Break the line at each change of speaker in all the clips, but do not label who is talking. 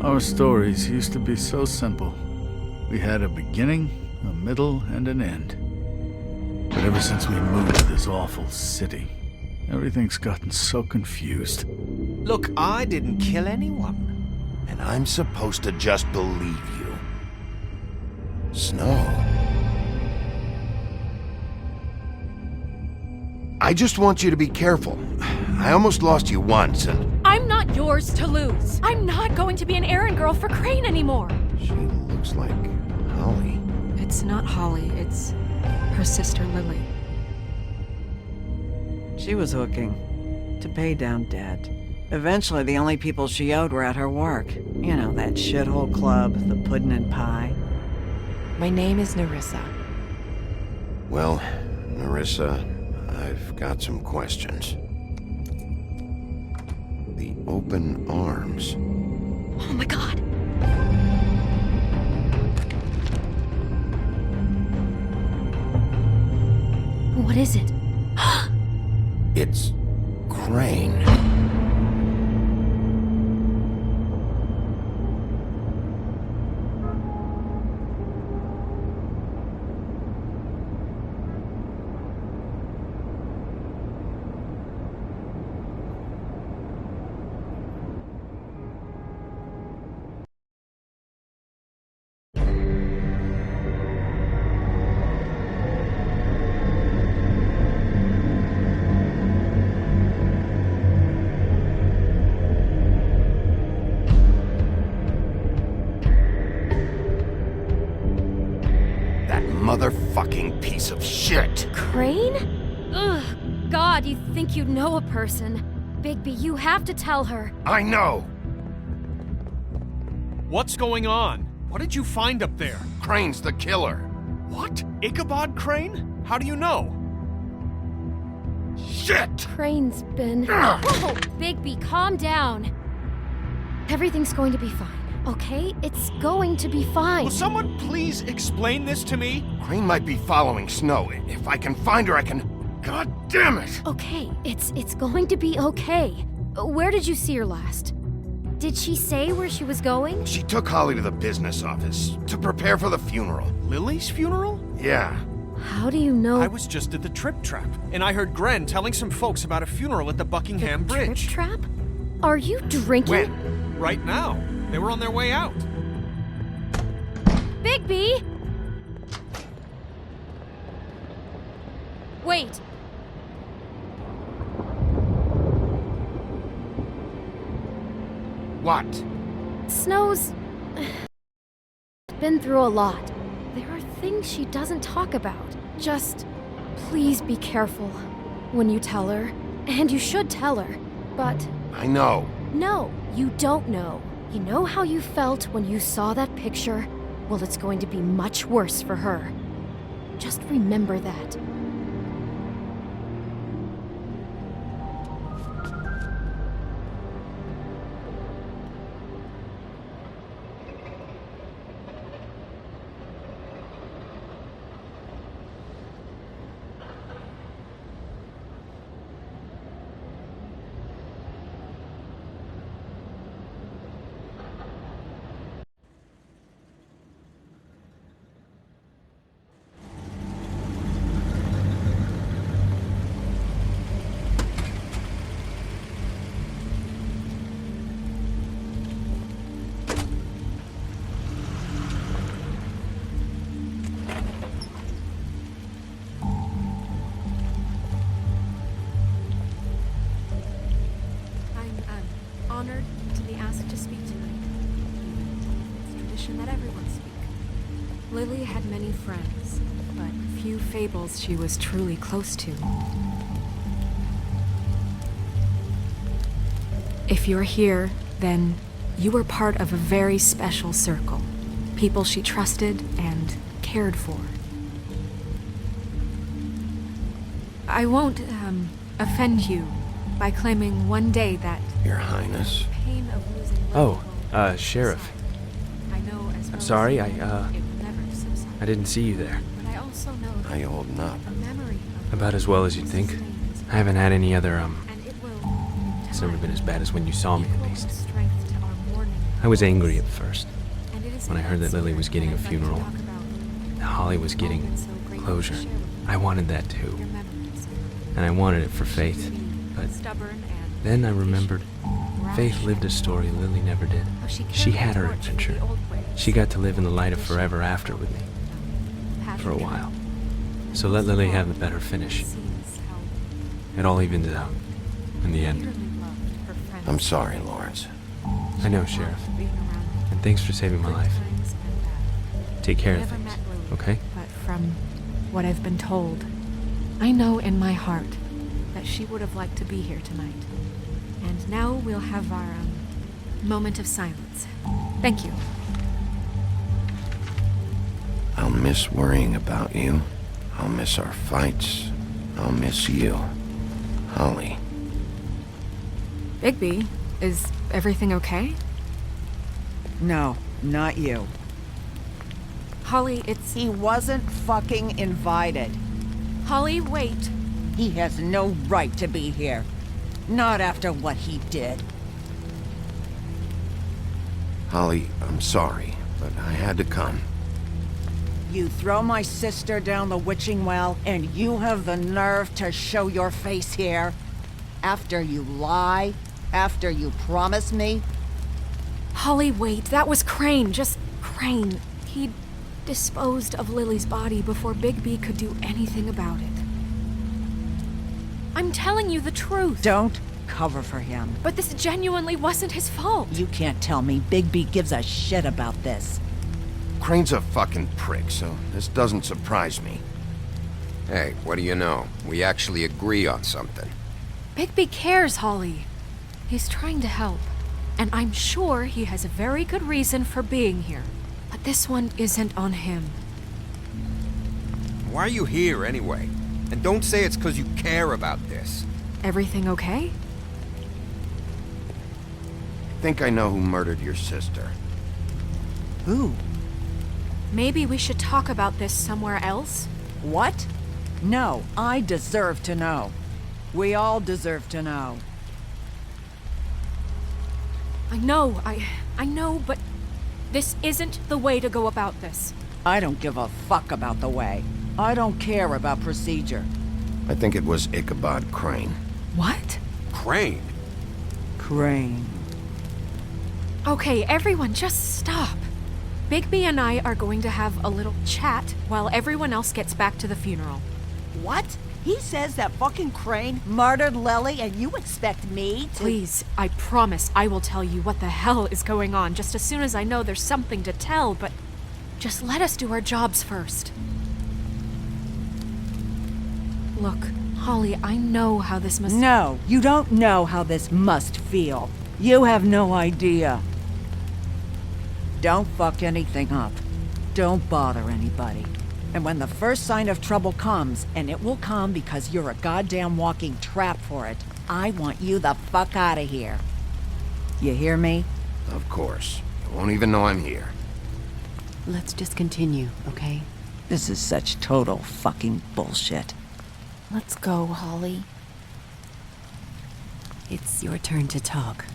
Our stories used to be so simple. We had a beginning, a middle, and an end. But ever since we moved to this awful city, everything's gotten so confused.
Look, I didn't kill anyone.
And I'm supposed to just believe you. Snow. I just want you to be careful. I almost lost you once, and...
I'm not yours to lose. I'm not going to be an errand girl for Crane anymore.
She looks like Holly.
It's not Holly, it's her sister Lily.
She was hooking to pay down debt. Eventually, the only people she owed were at her work. You know, that shithole club, the Puddin' and Pie.
My name is Nerissa.
Well, Nerissa, I've got some questions. The open arms.
Oh my god. What is it?
It's Crane. Motherfucking piece of shit!
Crane? Ugh, God, you think you know a person. Bigby, you have to tell her.
I know!
What's going on? What did you find up there?
Crane's the killer.
What? Ichabod Crane? How do you know?
Shit!
Crane's been... Whoa! Bigby, calm down. Everything's going to be fine, okay? It's going to be fine.
Will someone please explain this to me?
Crane might be following Snow. If I can find her, I can... God damn it!
Okay, it's going to be okay. Where did you see her last? Did she say where she was going?
She took Holly to the business office to prepare for the funeral.
Lily's funeral?
Yeah.
How do you know?
I was just at the Trip Trap, and I heard Gren telling some folks about a funeral at the Buckingham Bridge.
Trip Trap? Are you drinking?
When?
Right now. They were on their way out.
Bigby! Wait.
What?
Snow's been through a lot. There are things she doesn't talk about. Just please be careful when you tell her. And you should tell her. But
I know.
no, you don't know. You know how you felt when you saw that picture? Well, it's going to be much worse for her. Just remember that. Honored to be asked to speak tonight. It's tradition that everyone speak.
Lily had many friends, but few fables she was truly close to. If you're here, then you were part of a very special circle. People she trusted and cared for. I won't, offend you by claiming one day that
Your Highness.
pain of losing
Oh,
loved ones
Sheriff.
I know as well
I'm sorry,
as you,
I
it will never subside.
I didn't see you there.
But I also know
How you holding up?
the memory of
About as well as you'd think.
sustains
I haven't had any other,
and it will
it's never been as bad as when you saw me, at least.
strength to our mourning
I was angry at first.
And it is
When I heard that Lily was getting a funeral, Holly was getting closure. I wanted that too. And I wanted it for Faith. But then I remembered Faith lived a story Lily never did. She had her adventure. She got to live in the light of forever after with me. For a while. So let Lily have the better finish. It all evens out. In the end.
I'm sorry, Lawrence.
I know, Sheriff. And thanks for saving my life. Take care of things, okay?
But from what I've been told, I know in my heart that she would have liked to be here tonight. And now we'll have our moment of silence. Thank you.
I'll miss worrying about you. I'll miss our fights. I'll miss you. Holly.
Bigby, is everything okay?
No, not you.
Holly, it's...
He wasn't fucking invited.
Holly, wait.
He has no right to be here. Not after what he did.
Holly, I'm sorry, but I had to come.
You throw my sister down the witching well, and you have the nerve to show your face here? After you lie? After you promise me?
Holly, wait. That was Crane. Just Crane. He disposed of Lily's body before Bigby could do anything about it. I'm telling you the truth.
Don't cover for him.
But this genuinely wasn't his fault.
You can't tell me Bigby gives a shit about this.
Crane's a fucking prick, so this doesn't surprise me.
Hey, what do you know? We actually agree on something.
Bigby cares, Holly. He's trying to help. And I'm sure he has a very good reason for being here. But this one isn't on him.
Why are you here, anyway? And don't say it's because you care about this.
Everything okay?
I think I know who murdered your sister.
Who?
Maybe we should talk about this somewhere else?
What? No, I deserve to know. We all deserve to know.
I know, but this isn't the way to go about this.
I don't give a fuck about the way. I don't care about procedure.
I think it was Ichabod Crane.
What?
Crane?
Crane.
Okay, everyone, just stop. Bigby and I are going to have a little chat while everyone else gets back to the funeral.
What? He says that fucking Crane murdered Lily and you expect me to—
Please, I promise I will tell you what the hell is going on just as soon as I know there's something to tell, but just let us do our jobs first. Look, Holly, I know how this must—
No, you don't know how this must feel. You have no idea. Don't fuck anything up. Don't bother anybody. And when the first sign of trouble comes, and it will come because you're a goddamn walking trap for it, I want you the fuck out of here. You hear me?
Of course. You won't even know I'm here.
Let's just continue, okay?
This is such total fucking bullshit.
Let's go, Holly. It's your turn to talk.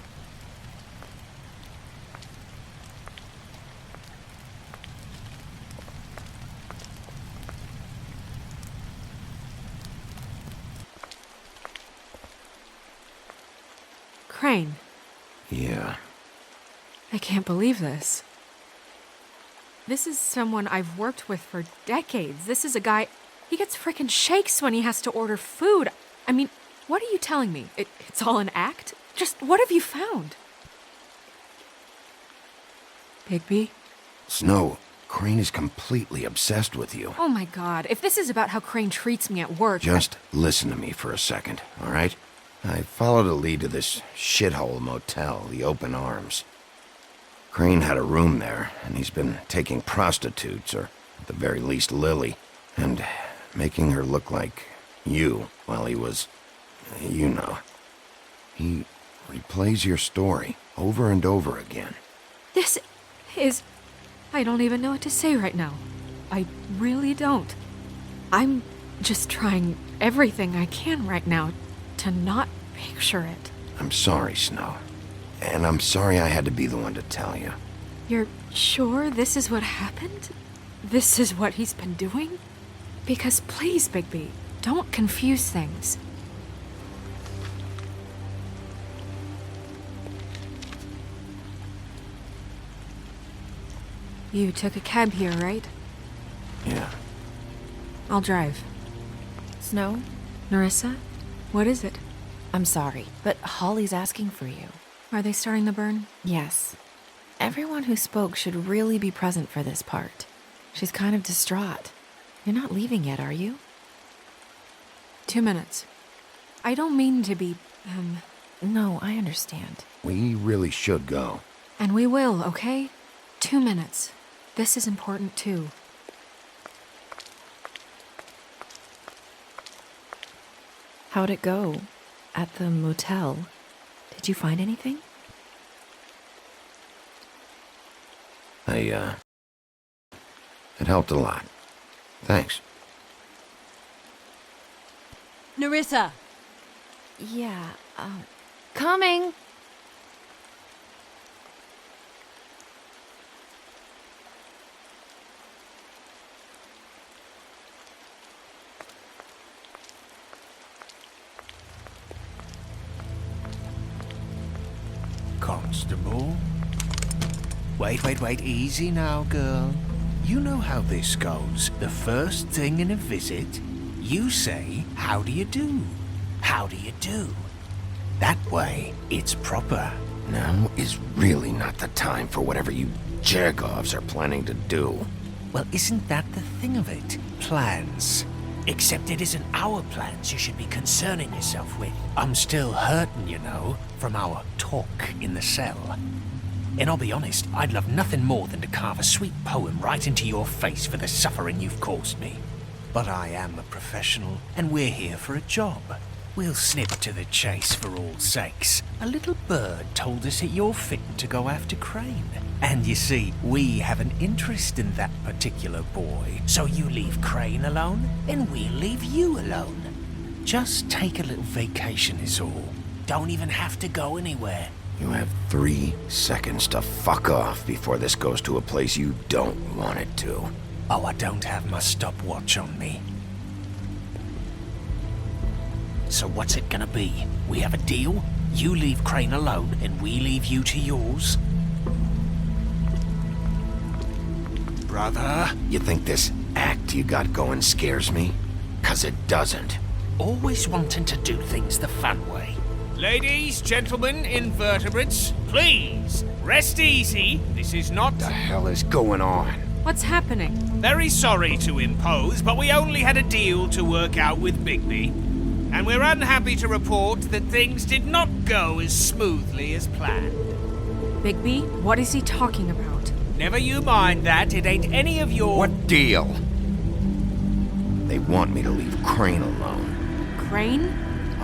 Crane,
Yeah.
I can't believe this. This is someone I've worked with for decades. This is a guy... He gets frickin' shakes when he has to order food. I mean, what are you telling me? It's all an act? Just what have you found? Bigby?
Snow, Crane is completely obsessed with you.
Oh my god, if this is about how Crane treats me at work...
Just listen to me for a second, all right? I followed a lead to this shithole motel, the Open Arms. Crane had a room there, and he's been taking prostitutes, or at the very least Lily, and making her look like you while he was, you know. He replays your story over and over again.
This is... I don't even know what to say right now. I really don't. I'm just trying everything I can right now to not picture it.
I'm sorry, Snow. And I'm sorry I had to be the one to tell you.
You're sure this is what happened? This is what he's been doing? Because please, Bigby, don't confuse things. You took a cab here, right?
Yeah.
I'll drive.
Snow,
Nerissa, what is it?
I'm sorry, but Holly's asking for you.
Are they starting the burn?
Yes. Everyone who spoke should really be present for this part. She's kind of distraught. You're not leaving yet, are you?
2 minutes. I don't mean to be,
No, I understand.
We really should go.
And we will, okay? 2 minutes. This is important too.
How'd it go? At the motel? Did you find anything?
It helped a lot. Thanks.
Nerissa!
Yeah, coming!
Constable? Wait, easy now, girl. You know how this goes. The first thing in a visit, you say, how do you do? How do you do? That way, it's proper.
Now is really not the time for whatever you Jergovs are planning to do.
Well, isn't that the thing of it? Plans. Except it isn't our plans you should be concerning yourself with. I'm still hurting, you know, from our talk in the cell. And I'll be honest, I'd love nothing more than to carve a sweet poem right into your face for the suffering you've caused me. But I am a professional, and we're here for a job. We'll snip to the chase for all sakes. A little bird told us that you're fitting to go after Crane. And you see, we have an interest in that particular boy. So you leave Crane alone, and we'll leave you alone. Just take a little vacation is all. Don't even have to go anywhere.
You have 3 seconds to fuck off before this goes to a place you don't want it to.
Oh, I don't have my stopwatch on me. So what's it gonna be? We have a deal? You leave Crane alone, and we leave you to yours? Brother?
You think this act you got going scares me? 'Cause it doesn't.
Always wanting to do things the fun way. Ladies, gentlemen, invertebrates, please, rest easy. This is not...
What the hell is going on?
What's happening?
Very sorry to impose, but we only had a deal to work out with Bigby. And we're unhappy to report that things did not go as smoothly as planned.
Bigby, what is he talking about?
Never you mind that, it ain't any of your...
What deal? They want me to leave Crane alone.
Crane?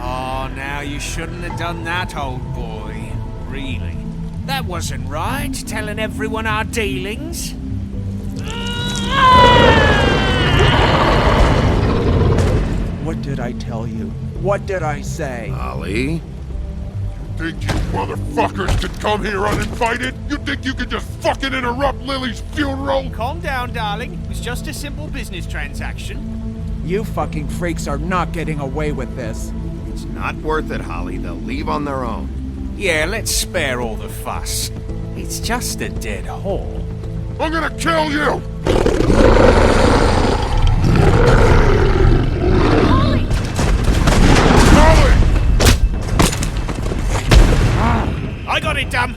Oh, now you shouldn't have done that, old boy. Really. That wasn't right, telling everyone our dealings.
What did I tell you? What did I say?
Ollie?
Think you motherfuckers could come here uninvited? You think you could just fucking interrupt Lily's funeral?
Calm down, darling. It was just a simple business transaction.
You fucking freaks are not getting away with this.
It's not worth it, Holly. They'll leave on their own.
Yeah, let's spare all the fuss. It's just a dead hole.
I'm gonna kill you!
Holly!
Holly!
I got it, damn!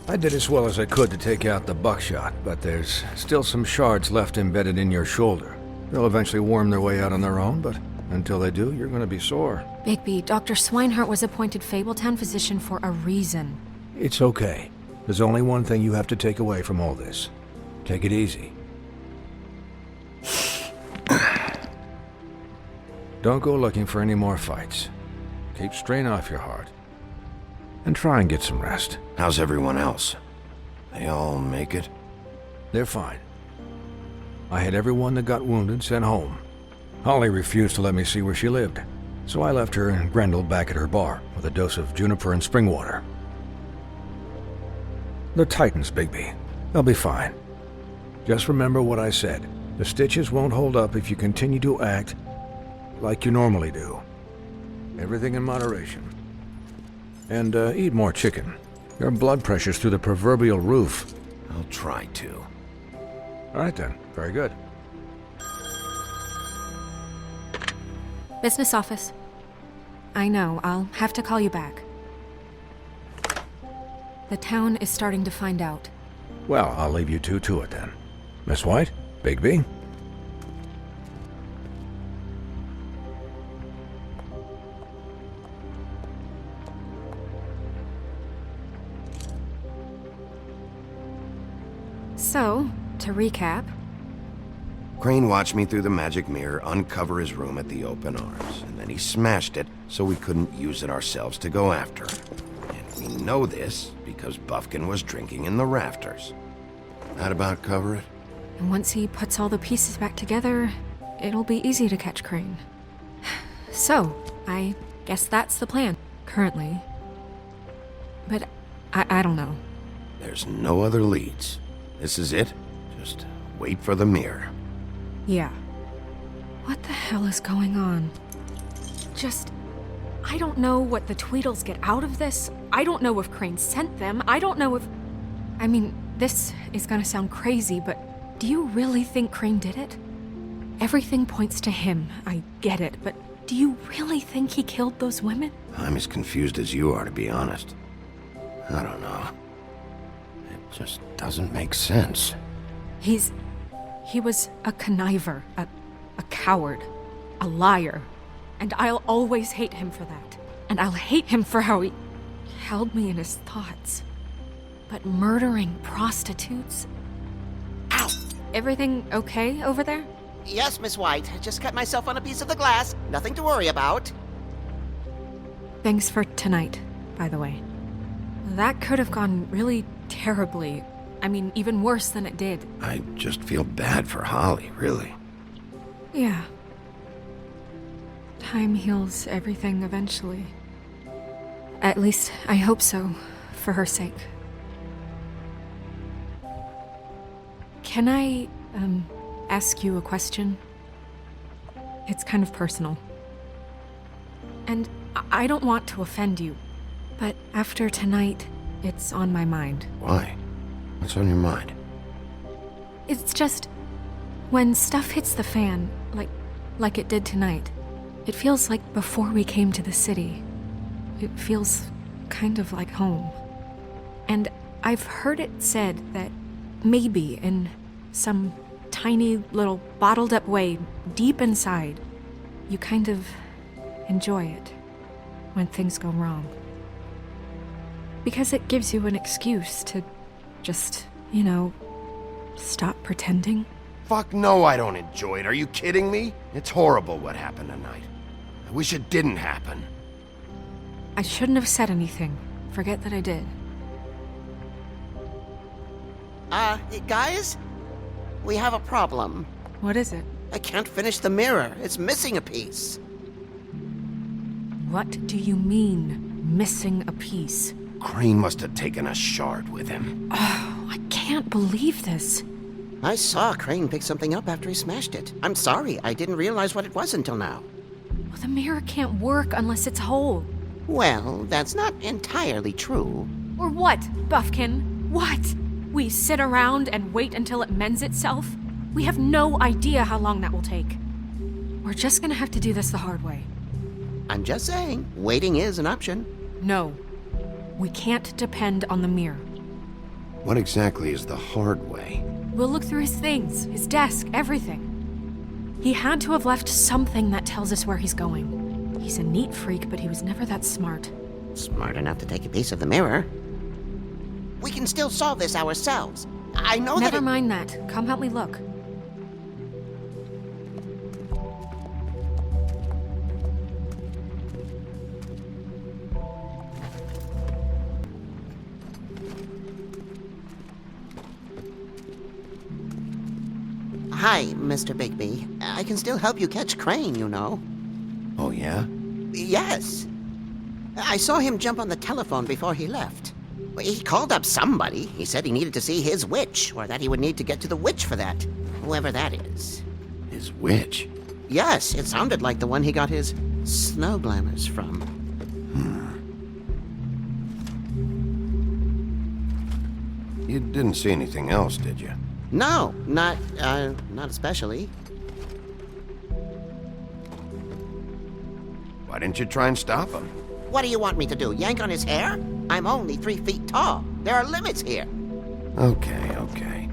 I did as well as I could to take out the buckshot, but there's still some shards left embedded in your shoulder. They'll eventually worm their way out on their own, but until they do, you're gonna be sore.
Bigby, Dr. Swinehart was appointed Fabletown physician for a reason.
It's okay. There's only one thing you have to take away from all this. Take it easy. Don't go looking for any more fights. Keep strain off your heart. And try and get some rest.
How's everyone else? They all make it?
They're fine. I had everyone that got wounded sent home. Holly refused to let me see where she lived, so I left her and Grendel back at her bar with a dose of juniper and spring water. They're Titans, Bigby. They'll be fine. Just remember what I said. The stitches won't hold up if you continue to act like you normally do. Everything in moderation. And eat more chicken. Your blood pressure's through the proverbial roof.
I'll try to.
All right then. Very good.
Business office. I know, I'll have to call you back. The town is starting to find out.
Well, I'll leave you two to it then. Miss White? Bigby?
So, to recap...
Crane watched me through the magic mirror uncover his room at the open arms, and then he smashed it so we couldn't use it ourselves to go after him. And we know this because Bufkin was drinking in the rafters. That about cover it?
And once he puts all the pieces back together, it'll be easy to catch Crane. So, I guess that's the plan, currently. But I don't know.
There's no other leads. This is it. Just wait for the mirror.
Yeah. What the hell is going on? I don't know what the Tweedles get out of this. I don't know if Crane sent them. I don't know if... I mean, this is gonna sound crazy, but do you really think Crane did it? Everything points to him. I get it, but do you really think he killed those women?
I'm as confused as you are, to be honest. I don't know. It just doesn't make sense.
He was a conniver, a coward, a liar. And I'll always hate him for that. And I'll hate him for how he held me in his thoughts. But murdering prostitutes? Ow! Everything okay over there?
Yes, Miss White. I just cut myself on a piece of the glass. Nothing to worry about.
Thanks for tonight, by the way. That could have gone really terribly. I mean, even worse than it did.
I just feel bad for Holly, really.
Yeah. Time heals everything eventually. At least, I hope so, for her sake. Can I, ask you a question? It's kind of personal. And I don't want to offend you, but after tonight, it's on my mind.
Why? What's on your mind?
It's just, when stuff hits the fan, like it did tonight, it feels like before we came to the city. It feels kind of like home. And I've heard it said that maybe in some tiny little bottled up way deep inside, you kind of enjoy it when things go wrong. Because it gives you an excuse to just, stop pretending.
Fuck no, I don't enjoy it. Are you kidding me? It's horrible what happened tonight. I wish it didn't happen.
I shouldn't have said anything. Forget that I did.
Guys? We have a problem.
What is it?
I can't finish the mirror. It's missing a piece.
What do you mean, missing a piece?
Crane must have taken a shard with him.
Oh, I can't believe this.
I saw Crane pick something up after he smashed it. I'm sorry, I didn't realize what it was until now.
Well, the mirror can't work unless it's whole.
Well, that's not entirely true.
Or what, Buffkin? What? We sit around and wait until it mends itself? We have no idea how long that will take. We're just gonna have to do this the hard way.
I'm just saying, waiting is an option.
No. We can't depend on the mirror.
What exactly is the hard way?
We'll look through his things, his desk, everything. He had to have left something that tells us where he's going. He's a neat freak, but he was never that smart.
Smart enough to take a piece of the mirror. We can still solve this ourselves. I know that.
Never mind that. Come help me look.
Hi, Mr. Bigby. I can still help you catch Crane, you know.
Oh, yeah?
Yes. I saw him jump on the telephone before he left. He called up somebody. He said he needed to see his witch, or that he would need to get to the witch for that. Whoever that is.
His witch?
Yes, it sounded like the one he got his snow glamours from.
You didn't see anything else, did you?
No, not especially.
Why didn't you try and stop him?
What do you want me to do, yank on his hair? I'm only 3 feet tall. There are limits here.
Okay, okay.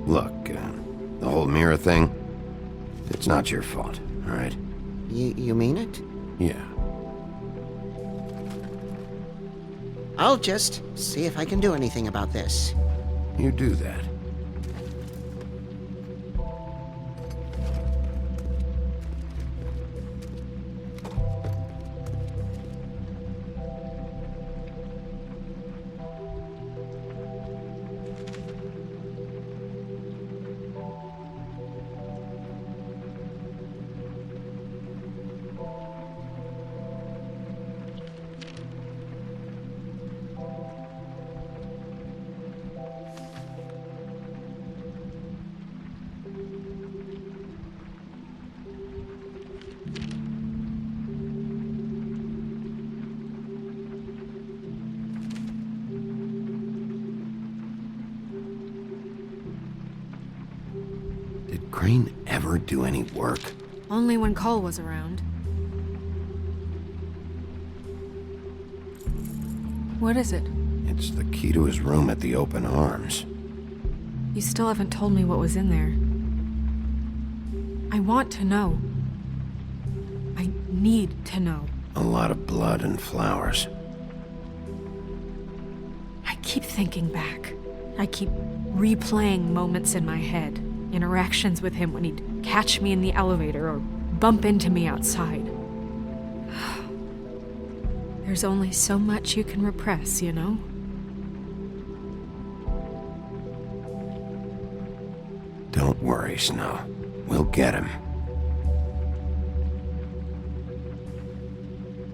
Look, the whole mirror thing, it's not your fault, all right?
You mean it?
Yeah.
I'll just see if I can do anything about this.
You do that. Did Crane ever do any work?
Only when Cole was around. What is it?
It's the key to his room at the Open Arms.
You still haven't told me what was in there. I want to know. I need to know.
A lot of blood and flowers.
I keep thinking back. I keep replaying moments in my head. Interactions with him when he'd catch me in the elevator or bump into me outside. There's only so much you can repress, you know?
Don't worry, Snow. We'll get him.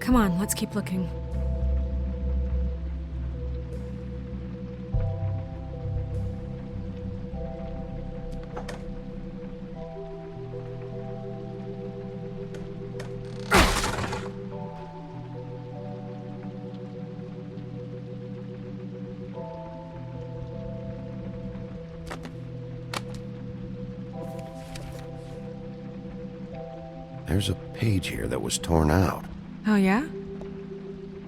Come on, let's keep looking.
There's a page here that was torn out.
Oh, yeah?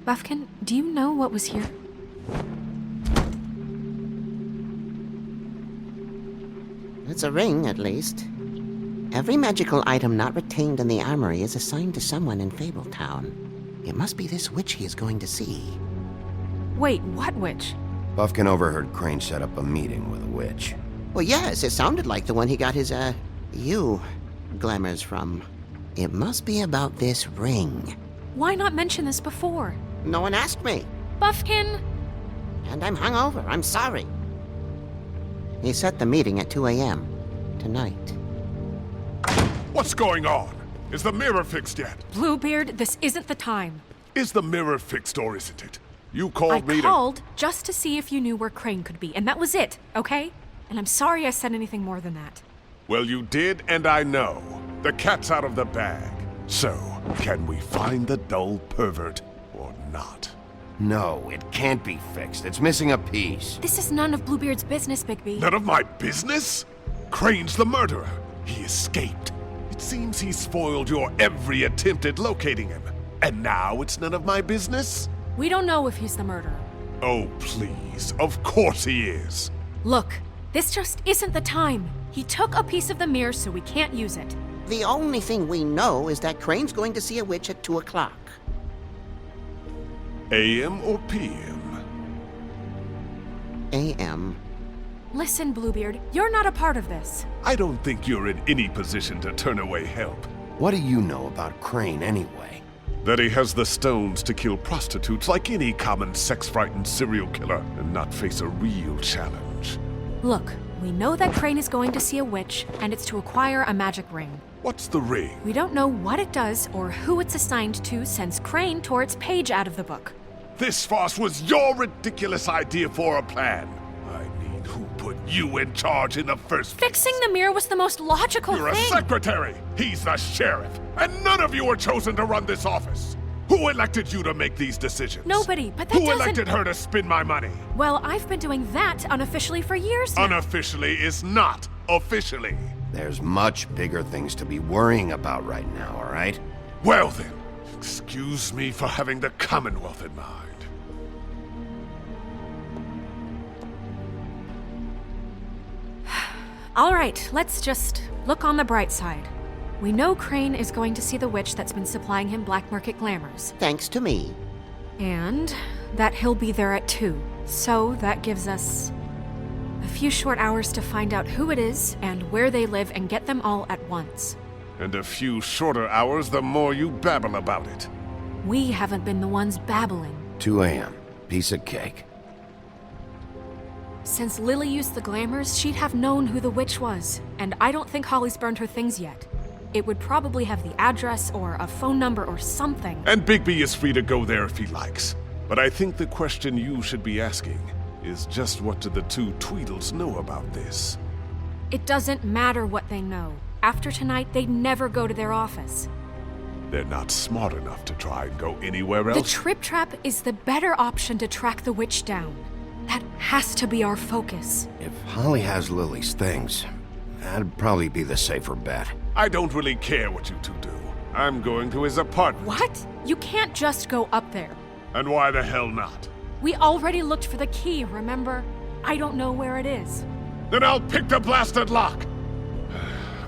Buffkin, do you know what was here?
It's a ring, at least. Every magical item not retained in the armory is assigned to someone in Fabletown. It must be this witch he is going to see.
Wait, what witch?
Buffkin overheard Crane set up a meeting with a witch.
Well, yes, it sounded like the one he got his, glamours from. It must be about this ring.
Why not mention this before?
No one asked me.
Buffkin!
And I'm hungover. I'm sorry. He set the meeting at 2 a.m. tonight.
What's going on? Is the mirror fixed yet?
Bluebeard, this isn't the time.
Is the mirror fixed or isn't it? You called me
I
to...
called just to see if you knew where Crane could be, and that was it, okay? And I'm sorry I said anything more than that.
Well, you did, and I know. The cat's out of the bag. So, can we find the dull pervert or not?
No, it can't be fixed. It's missing a piece.
This is none of Bluebeard's business, Bigby.
None of my business? Crane's the murderer. He escaped. It seems he spoiled your every attempt at locating him. And now it's none of my business?
We don't know if he's the murderer.
Oh, please. Of course he is.
Look, this just isn't the time. He took a piece of the mirror, so we can't use it.
The only thing we know is that Crane's going to see a witch at 2 o'clock.
AM or PM?
AM.
Listen, Bluebeard, you're not a part of this.
I don't think you're in any position to turn away help.
What do you know about Crane anyway?
That he has the stones to kill prostitutes like any common sex-frightened serial killer and not face a real challenge.
Look, we know that Crane is going to see a witch, and it's to acquire a magic ring.
What's the ring?
We don't know what it does or who it's assigned to since Crane tore its page out of the book.
This farce was your ridiculous idea for a plan. I mean, who put you in charge in the first place?
Fixing the mirror was the most logical
You're
thing.
a secretary! He's the sheriff! And none of you were chosen to run this office! Who elected you to make these decisions?
Nobody, but that
Who
doesn't...
elected her to spend my money?
Well, I've been doing that unofficially for years now.
Unofficially is not officially.
There's much bigger things to be worrying about right now, all right?
Well then, excuse me for having the Commonwealth in mind.
All right, let's just look on the bright side. We know Crane is going to see the witch that's been supplying him black market glamours.
Thanks to me.
And that he'll be there at 2. So that gives us a few short hours to find out who it is and where they live and get them all at once.
And a few shorter hours the more you babble about it.
We haven't been the ones babbling.
2 a.m. Piece of cake.
Since Lily used the glamours, she'd have known who the witch was. And I don't think Holly's burned her things yet. It would probably have the address or a phone number or something.
And Bigby is free to go there if he likes. But I think the question you should be asking is just what do the 2 Tweedles know about this?
It doesn't matter what they know. After tonight, they'd never go to their office.
They're not smart enough to try and go anywhere else.
The Trip Trap is the better option to track the witch down. That has to be our focus.
If Holly has Lily's things, that'd probably be the safer bet.
I don't really care what you 2 do. I'm going to his apartment.
What? You can't just go up there.
And why the hell not?
We already looked for the key, remember? I don't know where it is.
Then I'll pick the blasted lock!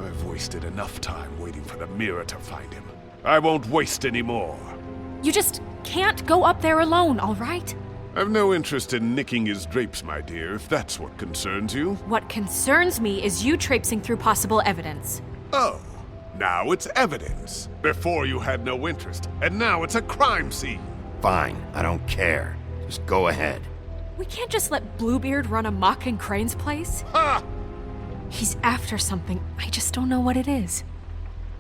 I've wasted enough time waiting for the mirror to find him. I won't waste any more.
You just can't go up there alone, all right?
I've no interest in nicking his drapes, my dear, if that's what concerns you.
What concerns me is you traipsing through possible evidence.
Oh, now it's evidence. Before you had no interest, and now it's a crime scene.
Fine, I don't care. Just go ahead.
We can't just let Bluebeard run amok in Crane's place.
Ha!
He's after something. I just don't know what it is.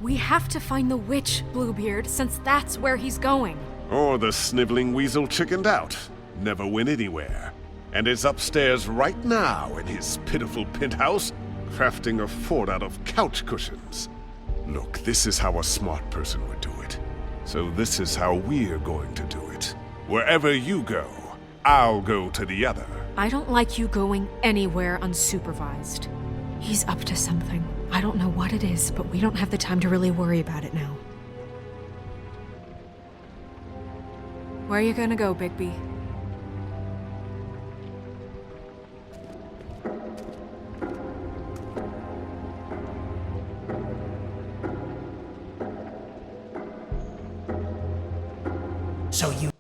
We have to find the witch, Bluebeard, since that's where he's going.
Or the sniveling weasel chickened out. Never went anywhere. And is upstairs right now in his pitiful penthouse, crafting a fort out of couch cushions. Look, this is how a smart person would do it. So this is how we're going to do it. Wherever you go, I'll go to the other.
I don't like you going anywhere unsupervised. He's up to something. I don't know what it is, but we don't have the time to really worry about it now. Where are you gonna go, Bigby?
So you...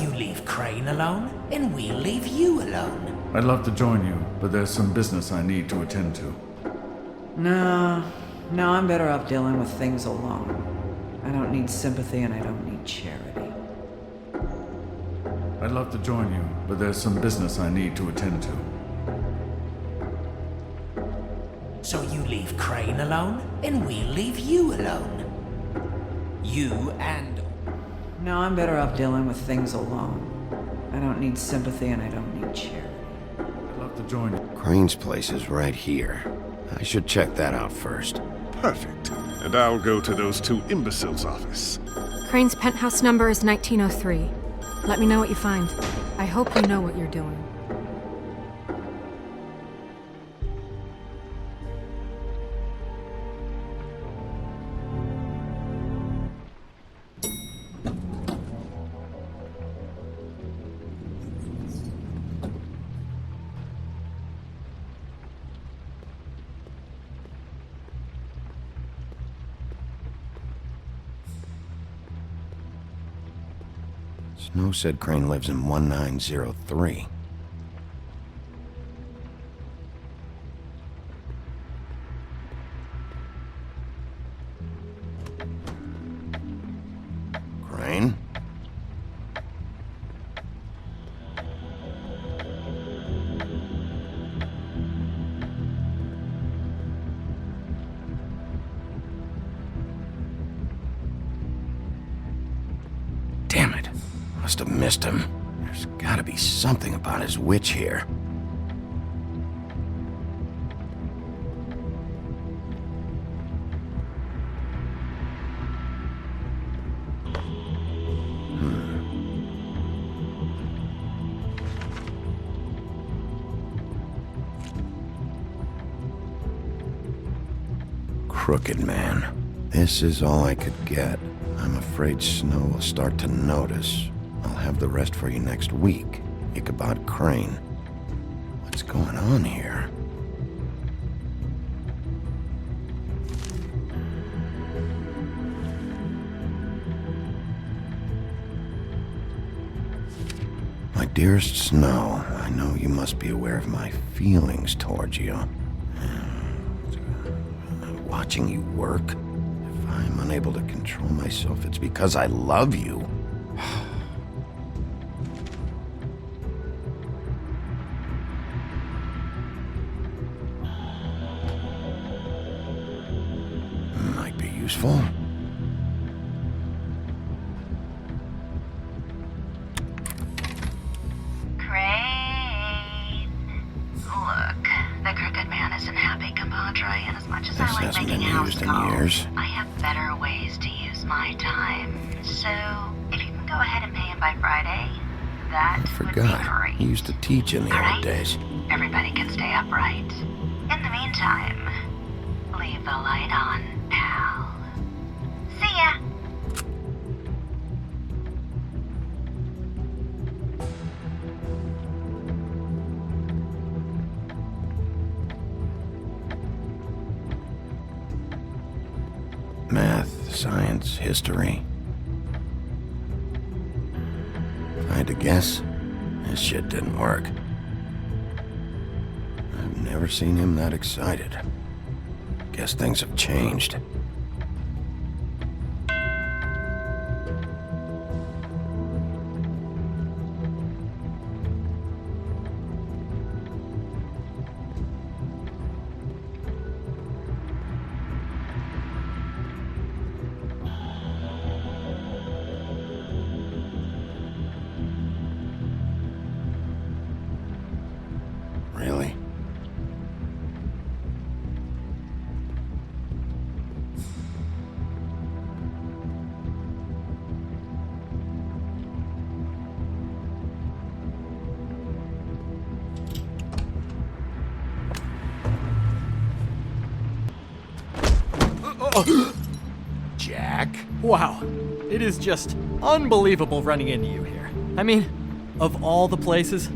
You leave Crane alone, and we'll leave you alone.
I'd love to join you, but there's some business I need to attend to.
No, I'm better off dealing with things alone. I don't need sympathy and I don't need charity.
I'd love to join you, but there's some business I need to attend to.
So you leave Crane alone, and we'll leave you alone. You and...
No, I'm better off dealing with things alone. I don't need sympathy and I don't need charity.
I'd love to join you.
Crane's place is right here. I should check that out first.
Perfect. And I'll go to those 2 imbeciles' office.
Crane's penthouse number is 1903. Let me know what you find. I hope you know what you're doing.
Snow said Crane lives in 1903. Crane? Damn it. Must have missed him. There's gotta be something about his witch here. Crooked Man. This is all I could get. I'm afraid Snow will start to notice. I'll have the rest for you next week. Ichabod Crane. What's going on here? My dearest Snow, I know you must be aware of my feelings towards you. Watching you work, if I'm unable to control myself, it's because I love you. Might be useful.
Crane. Look, the Crooked Man isn't happy, compadre, and as much as I like making house calls, I have better ways to use my time. So, if you can go ahead and pay him by Friday, that would be
Forgot.
great.
He used to teach in the old days.
Everybody can stay upright. In the meantime, leave the light on, pal. See ya!
Math, science, history. If I had to guess, this shit didn't work. I've never seen him that excited. Guess things have changed. Really?
Jack? Wow. It is just unbelievable running into you here. I mean, of all the places.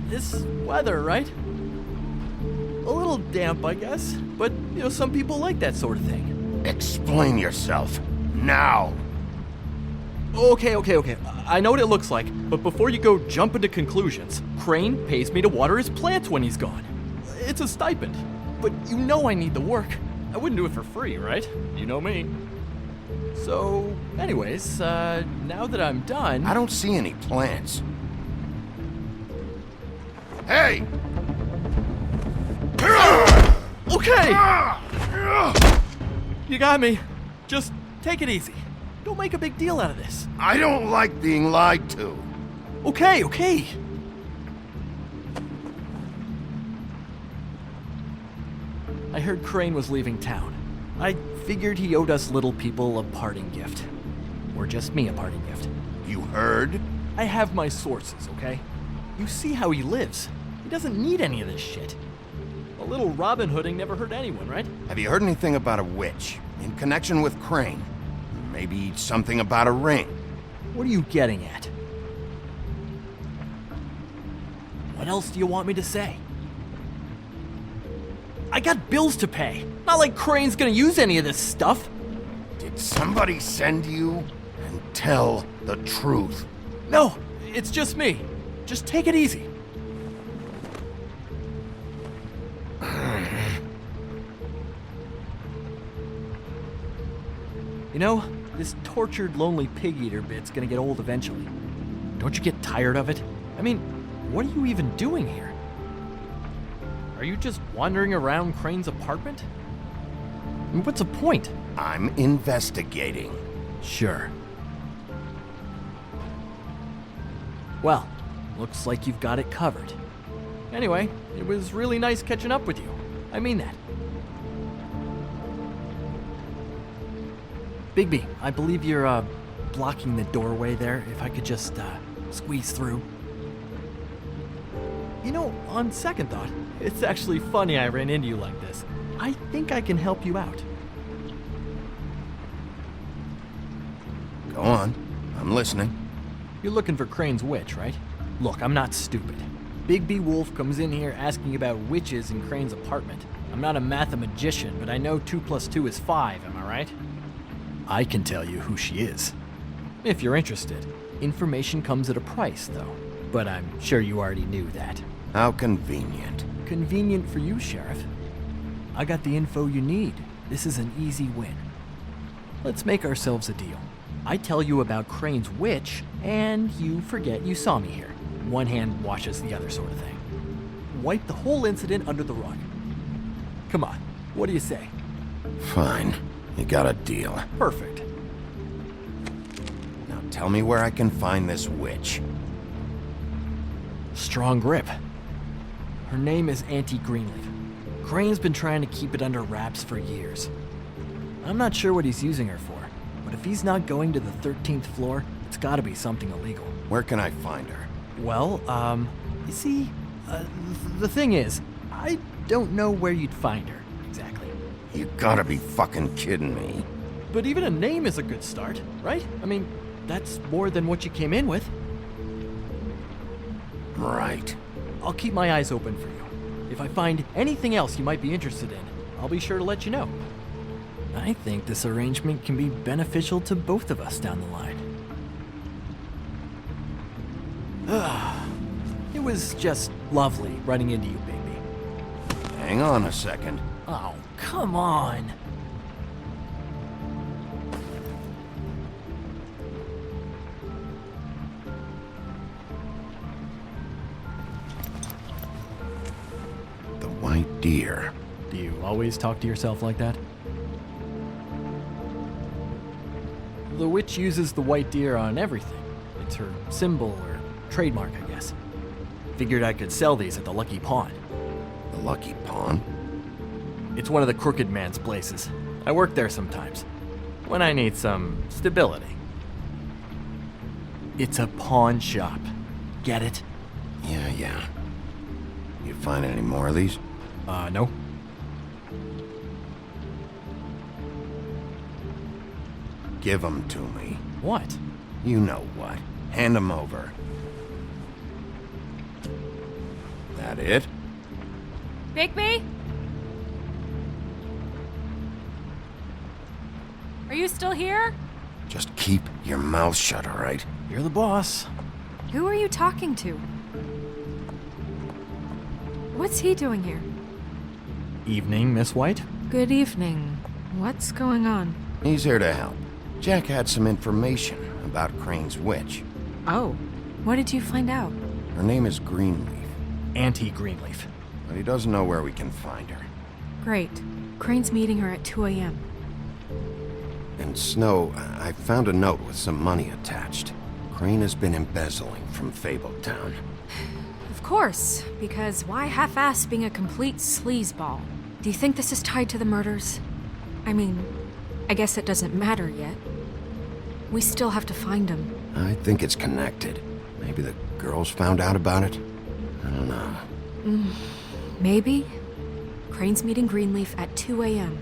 This weather, right? A little damp, I guess. But, some people like that sort of thing.
Explain yourself. Now!
Okay. I know what it looks like, but before you go jump into conclusions, Crane pays me to water his plants when he's gone. It's a stipend. But I need the work. I wouldn't do it for free, right? You know me. So, anyways, now that I'm done...
I don't see any plants. Hey!
Okay! You got me. Just take it easy. Don't make a big deal out of this.
I don't like being lied to.
Okay. I heard Crane was leaving town. I figured he owed us little people a parting gift. Or just me a parting gift.
You heard?
I have my sources, okay? You see how he lives. He doesn't need any of this shit. A little Robin Hooding never hurt anyone, right?
Have you heard anything about a witch? In connection with Crane? Maybe something about a ring?
What are you getting at? What else do you want me to say? I got bills to pay. Not like Crane's gonna use any of this stuff.
Did somebody send you? And tell the truth.
No, it's just me. Just take it easy. You know, this tortured, lonely pig-eater bit's gonna get old eventually. Don't you get tired of it? I mean, what are you even doing here? Are you just wandering around Crane's apartment? I mean, what's the point?
I'm investigating.
Sure. Well, looks like you've got it covered. Anyway, it was really nice catching up with you. I mean that. Bigby, I believe you're, blocking the doorway there. If I could just, squeeze through. You know, on second thought, it's actually funny I ran into you like this. I think I can help you out.
Go on. I'm listening.
You're looking for Crane's witch, right? Look, I'm not stupid. Bigby Wolf comes in here asking about witches in Crane's apartment. I'm not a mathematician, but I know 2 + 2 is 5, am I right? I can tell you who she is. If you're interested. Information comes at a price, though. But I'm sure you already knew that.
How convenient.
Convenient for you, Sheriff. I got the info you need. This is an easy win. Let's make ourselves a deal. I tell you about Crane's witch, and you forget you saw me here. One hand washes the other sort of thing. Wipe the whole incident under the rug. Come on, what do you say?
Fine. You got a deal.
Perfect.
Now tell me where I can find this witch.
Strong grip. Her name is Auntie Greenleaf. Crane's been trying to keep it under wraps for years. I'm not sure what he's using her for, but if he's not going to the 13th floor, it's gotta be something illegal.
Where can I find her?
Well, you see, the thing is, I don't know where you'd find her, exactly.
You gotta be fucking kidding me.
But even a name is a good start, right? I mean, that's more than what you came in with.
Right.
I'll keep my eyes open for you. If I find anything else you might be interested in, I'll be sure to let you know. I think this arrangement can be beneficial to both of us down the line. It was just lovely running into you, baby.
Hang on a second.
Oh, come on.
The white deer.
Do you always talk to yourself like that? The witch uses the white deer on everything. It's her symbol or trademark, I guess. Figured I could sell these at the Lucky Pawn.
The Lucky Pawn?
It's one of the crooked man's places. I work there sometimes, when I need some stability. It's a pawn shop. Get it?
Yeah. You find any more of these?
No.
Give them to me.
What?
You know what. Hand them over. That it?
Bigby? Are you still here?
Just keep your mouth shut, all right?
You're the boss.
Who are you talking to? What's he doing here?
Evening, Miss White.
Good evening. What's going on?
He's here to help. Jack had some information about Crane's witch.
Oh, what did you find out?
Her name is Greenleaf.
Auntie Greenleaf.
But he doesn't know where we can find her.
Great. Crane's meeting her at 2 a.m.
In Snow, I found a note with some money attached. Crane has been embezzling from Fabletown.
Of course, because why half-ass being a complete sleazeball? Do you think this is tied to the murders? I mean, I guess it doesn't matter yet. We still have to find him.
I think it's connected. Maybe the girls found out about it? I don't know.
Maybe. Crane's meeting Greenleaf at 2 a.m.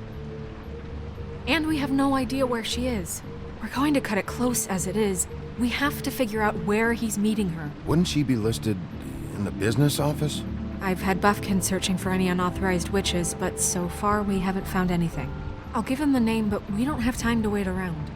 And we have no idea where she is. We're going to cut it close as it is. We have to figure out where he's meeting her.
Wouldn't she be listed in the business office?
I've had Buffkin searching for any unauthorized witches, but so far we haven't found anything. I'll give him the name, but we don't have time to wait around.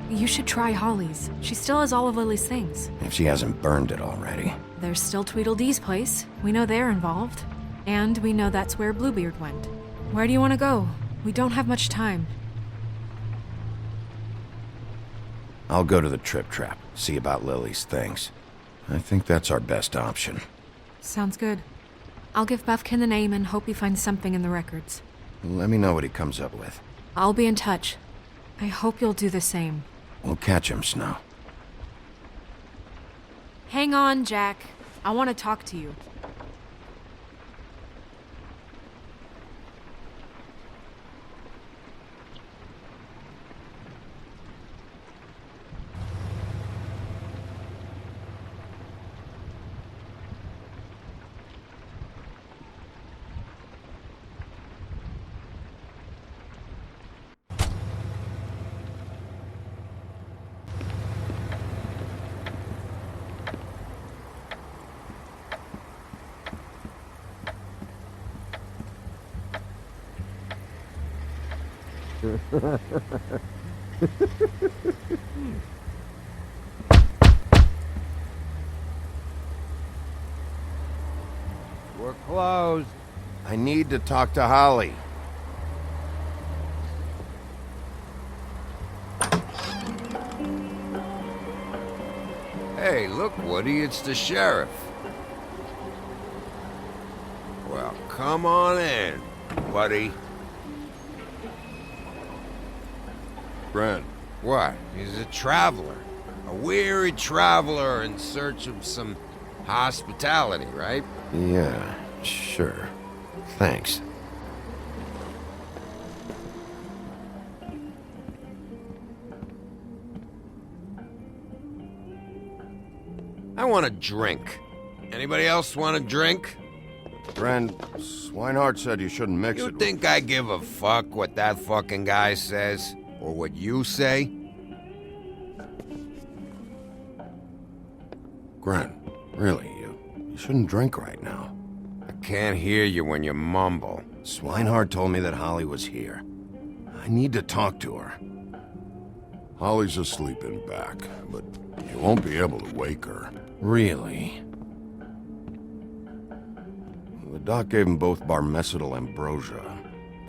You should try Holly's. She still has all of Lily's things.
If she hasn't burned it already.
There's still Tweedledee's place. We know they're involved. And we know that's where Bluebeard went. Where do you want to go? We don't have much time.
I'll go to the Trip Trap, see about Lily's things. I think that's our best option.
Sounds good. I'll give Buffkin the name and hope he finds something in the records.
Let me know what he comes up with.
I'll be in touch. I hope you'll do the same.
We'll catch him, Snow.
Hang on, Jack. I want to talk to you.
We're closed. I need to talk to Holly.
Hey, look, Woody, it's the sheriff. Well, come on in, buddy.
Brent.
What? He's a traveler. A weary traveler in search of some hospitality, right?
Yeah, sure. Thanks.
I want a drink. Anybody else want a drink?
Friend, Swinehart said you shouldn't mix it.
You think I give a fuck what that fucking guy says? Or what you say?
Grant, really, you shouldn't drink right now.
I can't hear you when you mumble.
Swinehart told me that Holly was here. I need to talk to her.
Holly's asleep in back, but you won't be able to wake her.
Really? The doc gave them both Barmecidal ambrosia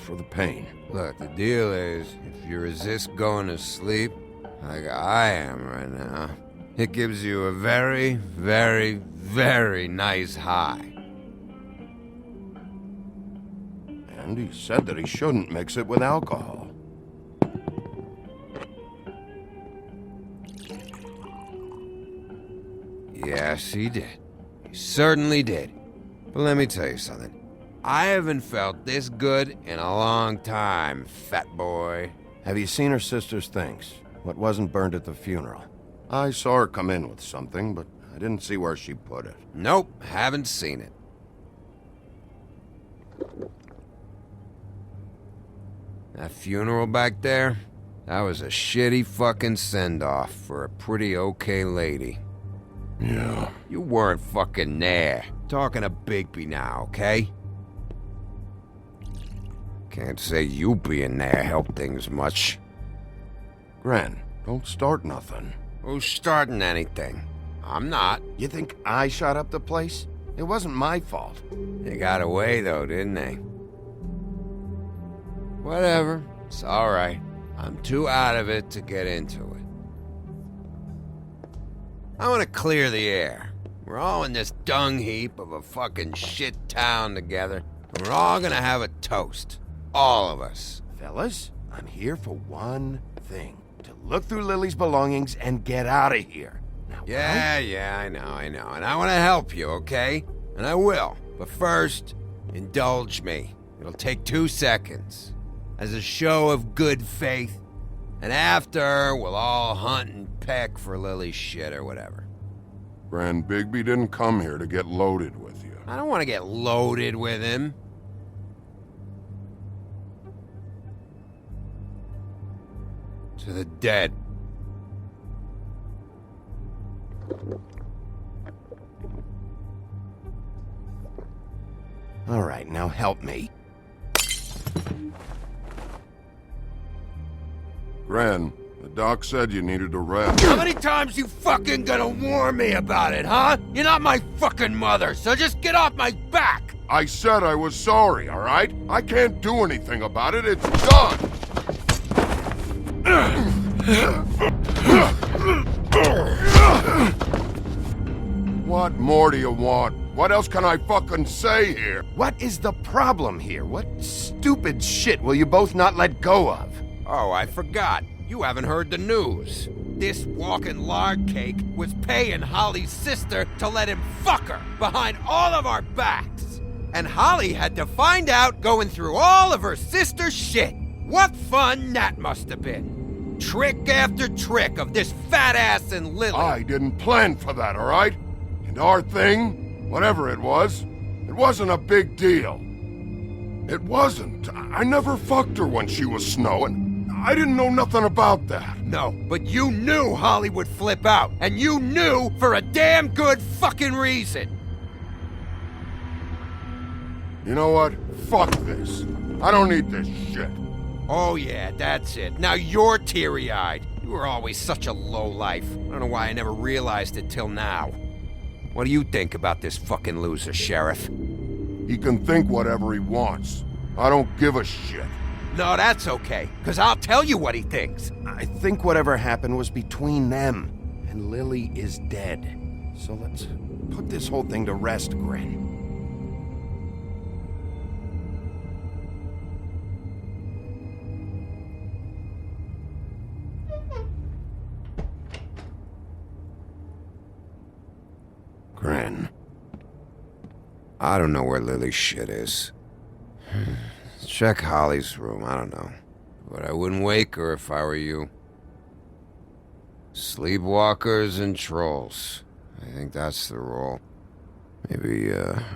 for the pain.
Look, the deal is, if you resist going to sleep, like I am right now, it gives you a very, very, very nice high.
And he said that he shouldn't mix it with alcohol.
Yes, he did. He certainly did. But let me tell you something. I haven't felt this good in a long time, fat boy.
Have you seen her sister's things? What wasn't burned at the funeral? I saw her come in with something, but I didn't see where she put it.
Nope, haven't seen it. That funeral back there? That was a shitty fucking send-off for a pretty okay lady.
Yeah.
You weren't fucking there. Talking to Bigby now, okay? Can't say you being there helped things much.
Gran, don't start nothing.
Who's starting anything? I'm not.
You think I shot up the place? It wasn't my fault.
They got away though, didn't they? Whatever. It's alright. I'm too out of it to get into it. I want to clear the air. We're all in this dung heap of a fucking shit town together, and we're all gonna have a toast. All of us.
Fellas, I'm here for one thing. To look through Lily's belongings and get out of here. Now,
Yeah, I know. And I want to help you, okay? And I will. But first, indulge me. It'll take 2 seconds. As a show of good faith. And after, we'll all hunt and peck for Lily's shit or whatever.
Gran, Bigby didn't come here to get loaded with you.
I don't want to get loaded with him. To the dead.
All right, now help me.
Gran, The doc said you needed a rest.
How many times you fucking gonna warn me about it, huh? You're not my fucking mother, so just get off my back!
I said I was sorry, all right? I can't do anything about it. It's done. What more do you want? What else can I fucking say here?
What is the problem here? What stupid shit will you both not let go of?
Oh, I forgot. You haven't heard the news. This walking lard cake was paying Holly's sister to let him fuck her behind all of our backs. And Holly had to find out going through all of her sister's shit. What fun that must have been. Trick after trick of this fat ass and Lily.
I didn't plan for that, all right? And our thing, whatever it wasn't a big deal. It wasn't. I never fucked her when she was snowing. I didn't know nothing about that.
No, but you knew Holly would flip out. And you knew for a damn good fucking reason.
You know what? Fuck this. I don't need this shit.
Oh yeah, that's it. Now you're teary-eyed. You were always such a lowlife. I don't know why I never realized it till now. What do you think about this fucking loser, Sheriff?
He can think whatever he wants. I don't give a shit.
No, that's okay, because I'll tell you what he thinks.
I think whatever happened was between them, and Lily is dead. So let's put this whole thing to rest, Grin. Grin.
I don't know where Lily's shit is. Check Holly's room, I don't know. But I wouldn't wake her if I were you. Sleepwalkers and trolls. I think that's the rule. Maybe,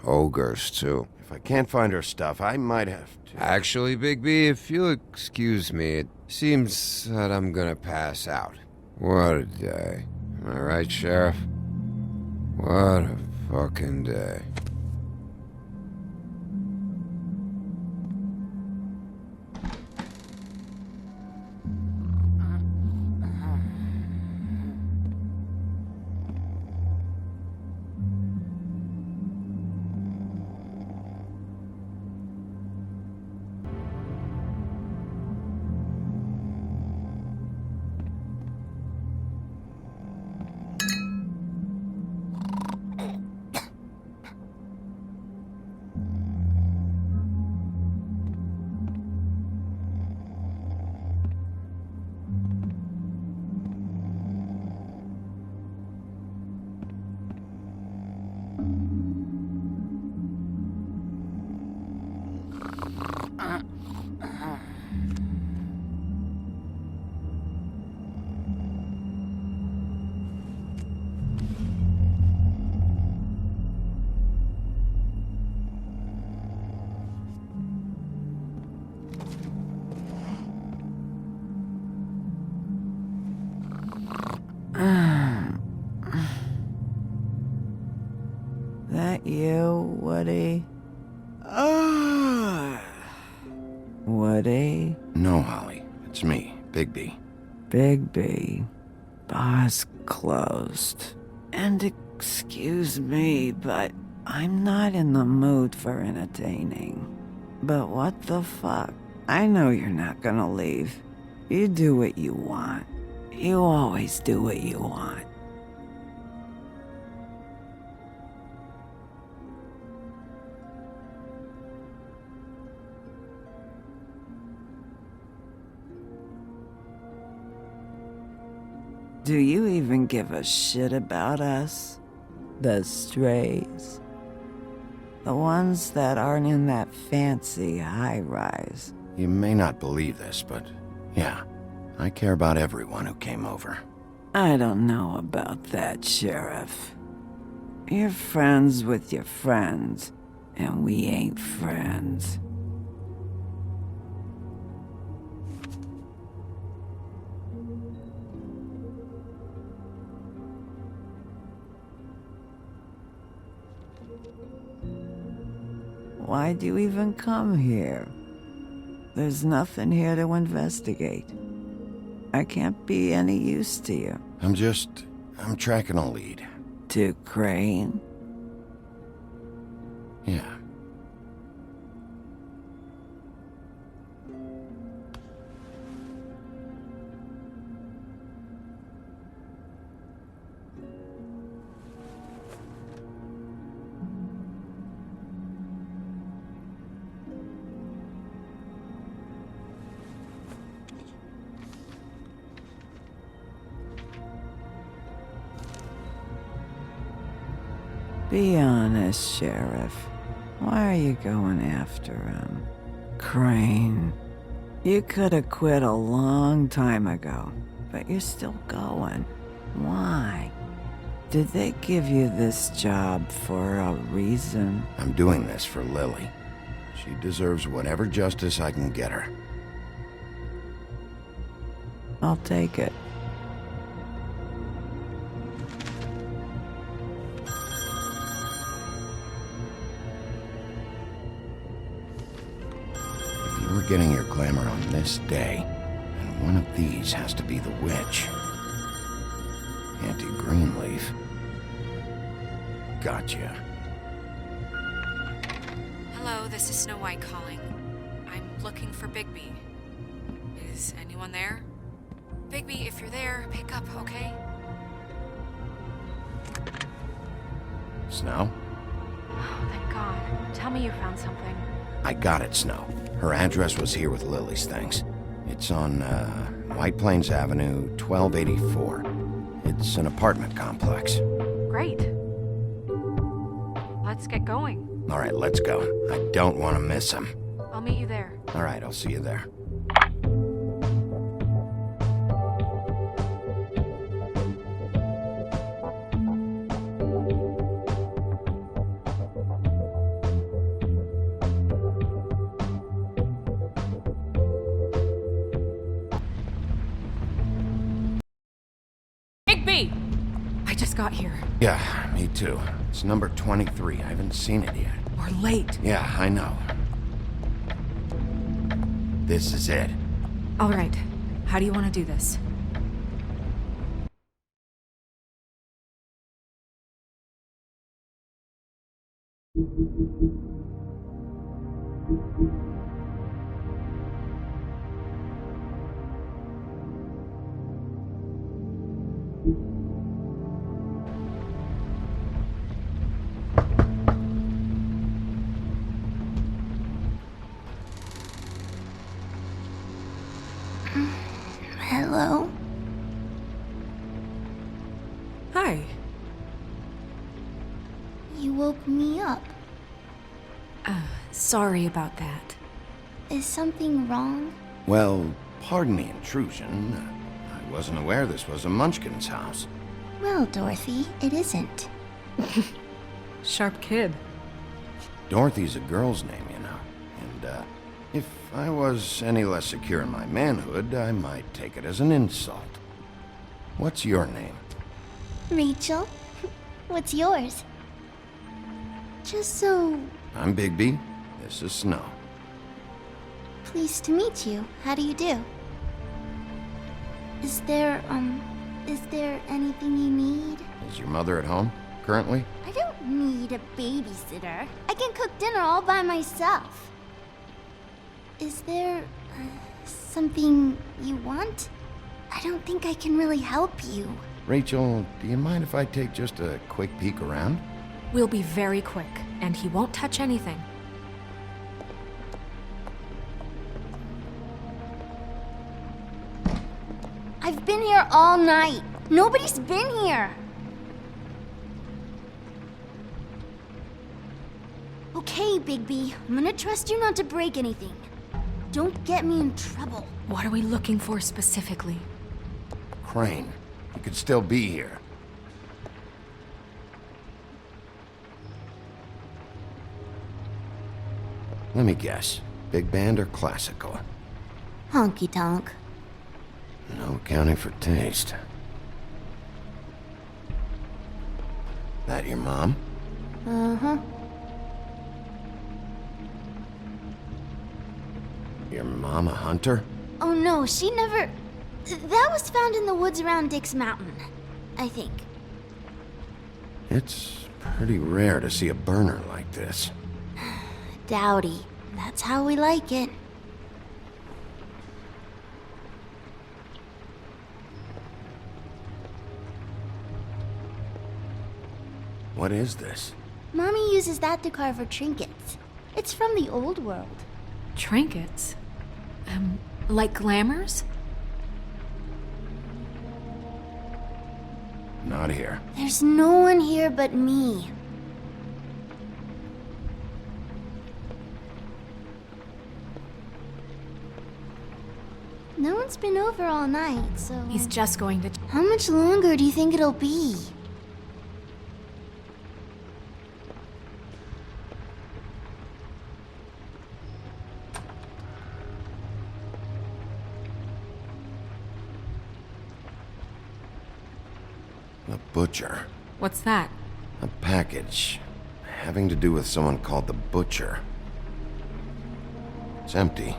ogres, too.
If I can't find her stuff, I might have to...
Actually, Bigby, if you'll excuse me, it seems that I'm gonna pass out. What a day. Am I right, Sheriff? What a fucking day.
That you, Woody? Woody?
No, Holly. It's me, Bigby.
Bigby. Bar's closed. And excuse me, but I'm not in the mood for entertaining. But what the fuck? I know you're not gonna leave. You do what you want. You always do what you want. Do you even give a shit about us? The strays? The ones that aren't in that fancy high-rise?
You may not believe this, but yeah, I care about everyone who came over.
I don't know about that, Sheriff. You're friends with your friends, and we ain't friends. Why'd you even come here? There's nothing here to investigate. I can't be any use to you.
I'm tracking a lead.
To Crane?
Yeah.
Be honest, Sheriff. Why are you going after him? Crane. You could have quit a long time ago, but you're still going. Why? Did they give you this job for a reason?
I'm doing this for Lily. She deserves whatever justice I can get her.
I'll take it.
We're getting your glamour on this day, and one of these has to be the witch. Auntie Greenleaf. Gotcha.
Hello, this is Snow White calling. I'm looking for Bigby. Is anyone there? Bigby, if you're there, pick up, okay?
Snow?
Oh, thank God. Tell me you found something.
I got it, Snow. Her address was here with Lily's things. It's on, White Plains Avenue, 1284. It's an apartment complex.
Great. Let's get going.
All right, let's go. I don't want to miss him.
I'll meet you there.
All right, I'll see you there.
Bigby! I just got here.
Yeah, me too. It's number 23. I haven't seen it yet.
We're late.
Yeah, I know. This is it.
All right. How do you want to do this?
Hello?
Hi.
You woke me up.
Sorry about that.
Is something wrong?
Well, pardon the intrusion. I wasn't aware this was a Munchkin's house.
Well, Dorothy, it isn't.
Sharp kid.
Dorothy's a girl's name, you know. And, if I was any less secure in my manhood, I might take it as an insult. What's your name?
Rachel? What's yours? Just so...
I'm Bigby. This is Snow.
Pleased to meet you. How do you do? Is there anything you need?
Is your mother at home, currently?
I don't need a babysitter. I can cook dinner all by myself. Is there something you want? I don't think I can really help you.
Rachel, do you mind if I take just a quick peek around?
We'll be very quick, and he won't touch anything.
I've been here all night. Nobody's been here. Okay, Bigby. I'm gonna trust you not to break anything. Don't get me in trouble.
What are we looking for specifically?
Crane. He could still be here. Let me guess. Big band or classical?
Honky tonk.
No accounting for taste. That your mom?
Uh-huh.
Your mom a hunter?
Oh no, she never...
That was found in the woods around Dick's Mountain, I think.
It's pretty rare to see a burner like this.
Dowdy. That's how we like it.
What is this?
Mommy uses that to carve her trinkets. It's from the old world.
Trinkets? Like glamours?
Not here.
There's no one here but me. No one's been over all night, so...
He's just going to...
How much longer do you think it'll be?
The Butcher.
What's that?
A package having to do with someone called the Butcher. It's empty.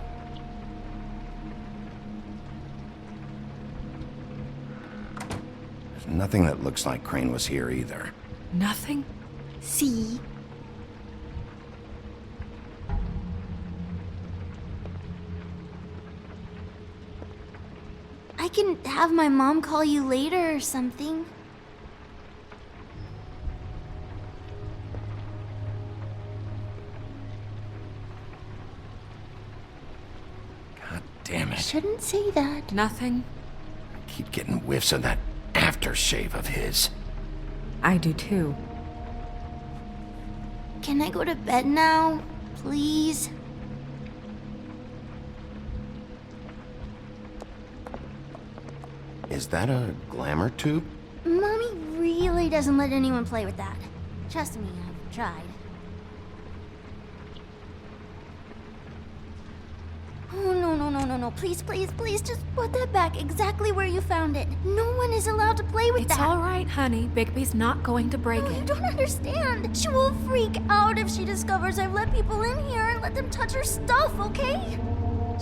There's nothing that looks like Crane was here either.
Nothing?
See? I can have my mom call you later or something.
God damn it.
Shouldn't say that.
Nothing?
I keep getting whiffs of that aftershave of his.
I do too.
Can I go to bed now? Please?
Is that a glamour tube?
Mommy really doesn't let anyone play with that. Trust me, I've tried. Oh, no. Please, just put that back exactly where you found it. No one is allowed to play with that.
It's all right, honey. Bigby's not going to break
No,
it.
you don't understand. She will freak out if she discovers I've let people in here and let them touch her stuff, okay?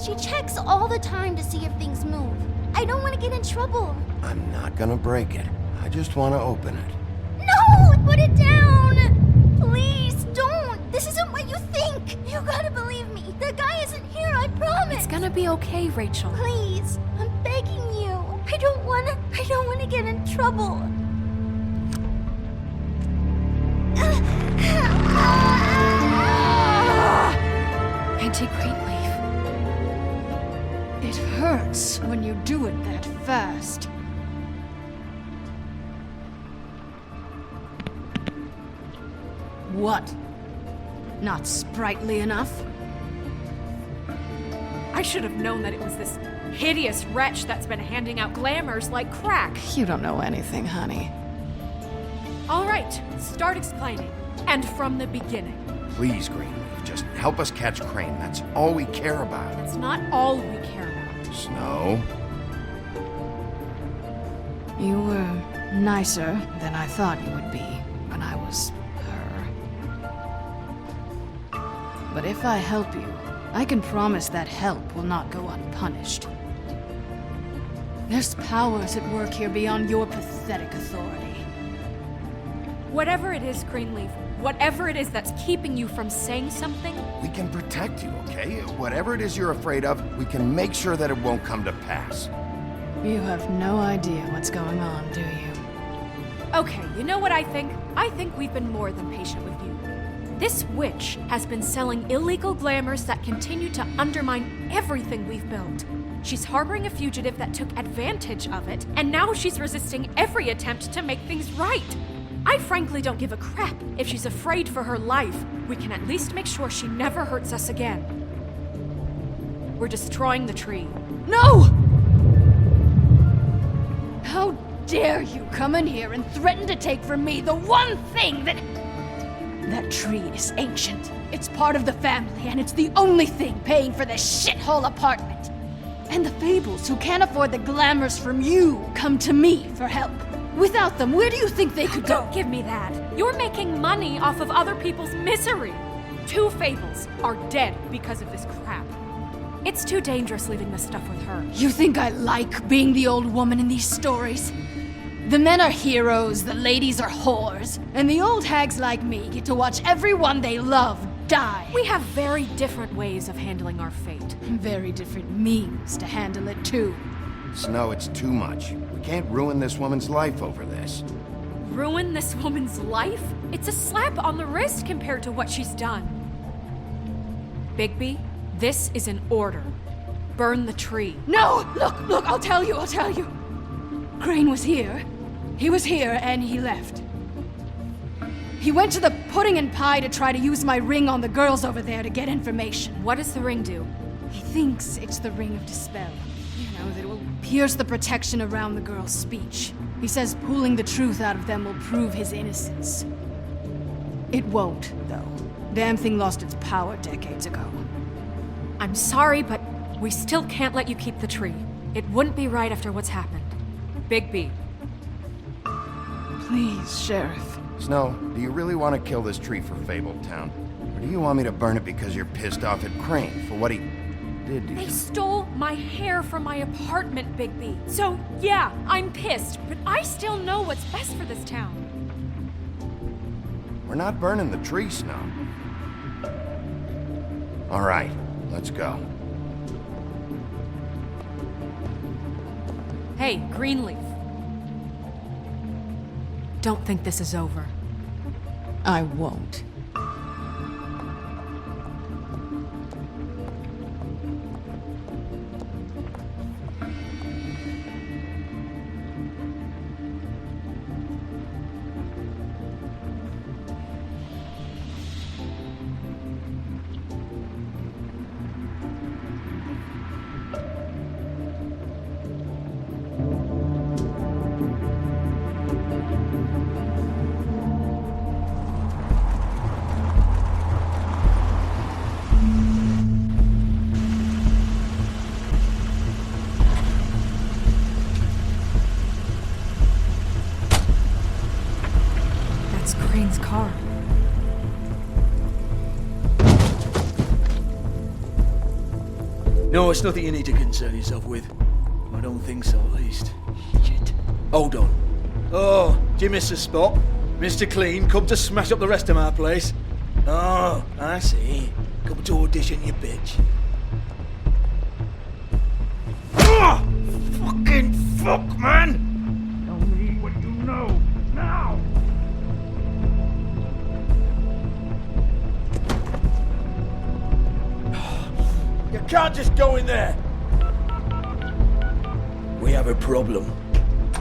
She checks all the time to see if things move. I don't want to get in trouble.
I'm not gonna break it. I just want to open it.
No! Put it down! Please, don't! This isn't what you think! You gotta believe me. The guy isn't here, I promise!
It's gonna be okay, Rachel.
Please, I'm begging you. I don't wanna get in trouble.
Auntie Greenleaf.
It hurts when you do it that fast. What? Not sprightly enough?
I should have known that it was this hideous wretch that's been handing out glamours like crack.
You don't know anything, honey.
All right, start explaining. And from the beginning.
Please, Greenleaf, just help us catch Crane. That's all we care about.
That's not all we care about.
Snow?
You were nicer than I thought you would be when I was her. But if I help you, I can promise that help will not go unpunished. There's powers at work here beyond your pathetic authority.
Whatever it is, Greenleaf, whatever it is that's keeping you from saying something,
We can protect you, okay? Whatever it is you're afraid of, we can make sure that it won't come to pass.
You have no idea what's going on, do you?
okay, you know what I think? I think we've been more than patient with you. This witch has been selling illegal glamours that continue to undermine everything we've built. She's harboring a fugitive that took advantage of it, and now she's resisting every attempt to make things right. I frankly don't give a crap if she's afraid for her life. We can at least make sure she never hurts us again. We're destroying the tree.
No! How dare you come in here and threaten to take from me the one thing that... That tree is ancient. It's part of the family, and it's the only thing paying for this shithole apartment. And the Fables, who can't afford the glamours from you, come to me for help. Without them, where do you think they could go?
Don't give me that. You're making money off of other people's misery. 2 Fables are dead because of this crap. It's too dangerous leaving this stuff with her.
You think I like being the old woman in these stories? The men are heroes, the ladies are whores, and the old hags like me get to watch everyone they love die.
We have very different ways of handling our fate.
Very different means to handle it, too.
Snow, it's too much. We can't ruin this woman's life over this.
Ruin this woman's life? It's a slap on the wrist compared to what she's done. Bigby, this is an order. Burn the tree.
No! Look, I'll tell you. Crane was here. He was here and he left. He went to the pudding and pie to try to use my ring on the girls over there to get information.
What does the ring do?
He thinks it's the ring of dispel. You know, that it will pierce the protection around the girls' speech. He says pulling the truth out of them will prove his innocence. It won't, though. Damn thing lost its power decades ago.
I'm sorry, but we still can't let you keep the tree. It wouldn't be right after what's happened. Bigby.
Please, Sheriff.
Snow, do you really want to kill this tree for Fabletown? Or do you want me to burn it because you're pissed off at Crane for what he did to you?
They stole my hair from my apartment, Bigby. So, yeah, I'm pissed, but I still know what's best for this town.
We're not burning the tree, Snow. All right, let's go.
Hey, Greenleaf. Don't think this is over.
I won't.
Crane's car.
No, it's nothing you need to concern yourself with. I don't think so, at least. Shit. Hold on. Oh, do you miss a spot? Mr. Clean, come to smash up the rest of my place. Oh, I see. Come to audition, you bitch. Oh! Fucking fuck, man! Tell me what you know, now! You can't just go in there! We have a problem.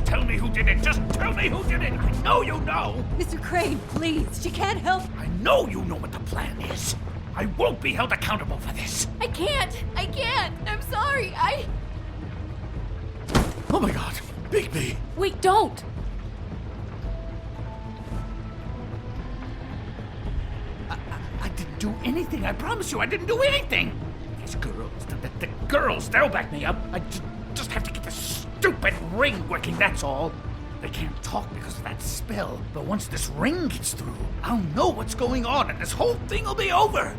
Tell me who did it! Just tell me who did it! I know you know!
Mr. Crane, please, she can't help.
I know you know what the plan is! I won't be held accountable for this!
I can't! I'm sorry,
Oh my god! Bigby!
Wait, don't!
I didn't do anything, I promise you, I didn't do anything! These girls, the girls, they'll back me up. I just have to get this stupid ring working, that's all. They can't talk because of that spell, but once this ring gets through, I'll know what's going on and this whole thing will be over.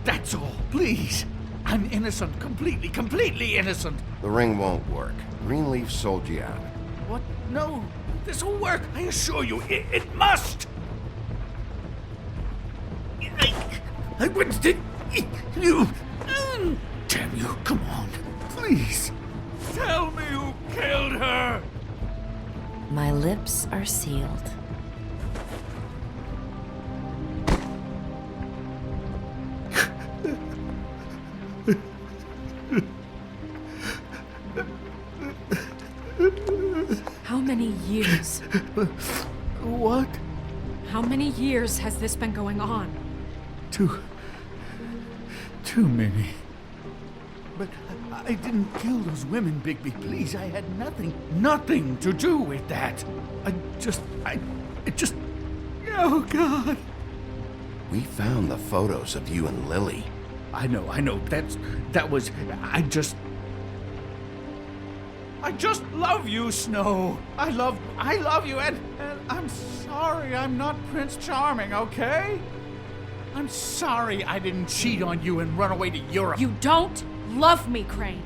That's all, please. I'm innocent, completely innocent.
The ring won't work. Greenleaf sold you out.
What? No, this will work, I assure you, it must. I wouldn't you. Damn you, come on, please. Tell me who killed her.
My lips are sealed.
How many years?
What?
How many years has this been going on?
Too many. But I didn't kill those women, Bigby. Please, I had nothing to do with that. It just... Oh, God.
We found the photos of you and Lily.
I know. That was... I just love you, Snow. I love you, and I'm sorry I'm not Prince Charming, okay? I'm sorry I didn't cheat on you and run away to Europe.
You don't love me, Crane.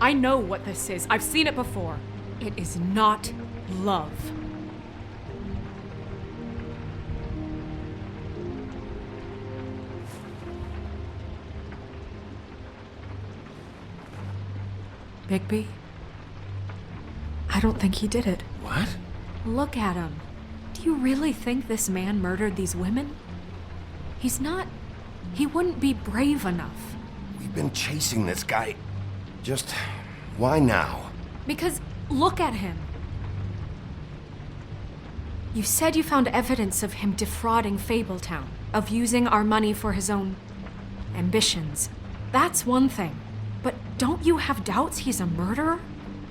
I know what this is. I've seen it before. It is not love. Bigby? I don't think he did it.
What?
Look at him. Do you really think this man murdered these women? He's not... He wouldn't be brave enough.
We've been chasing this guy. Just... why now?
Because look at him. You said you found evidence of him defrauding Fabletown, of using our money for his own ambitions. That's one thing. But don't you have doubts he's a murderer?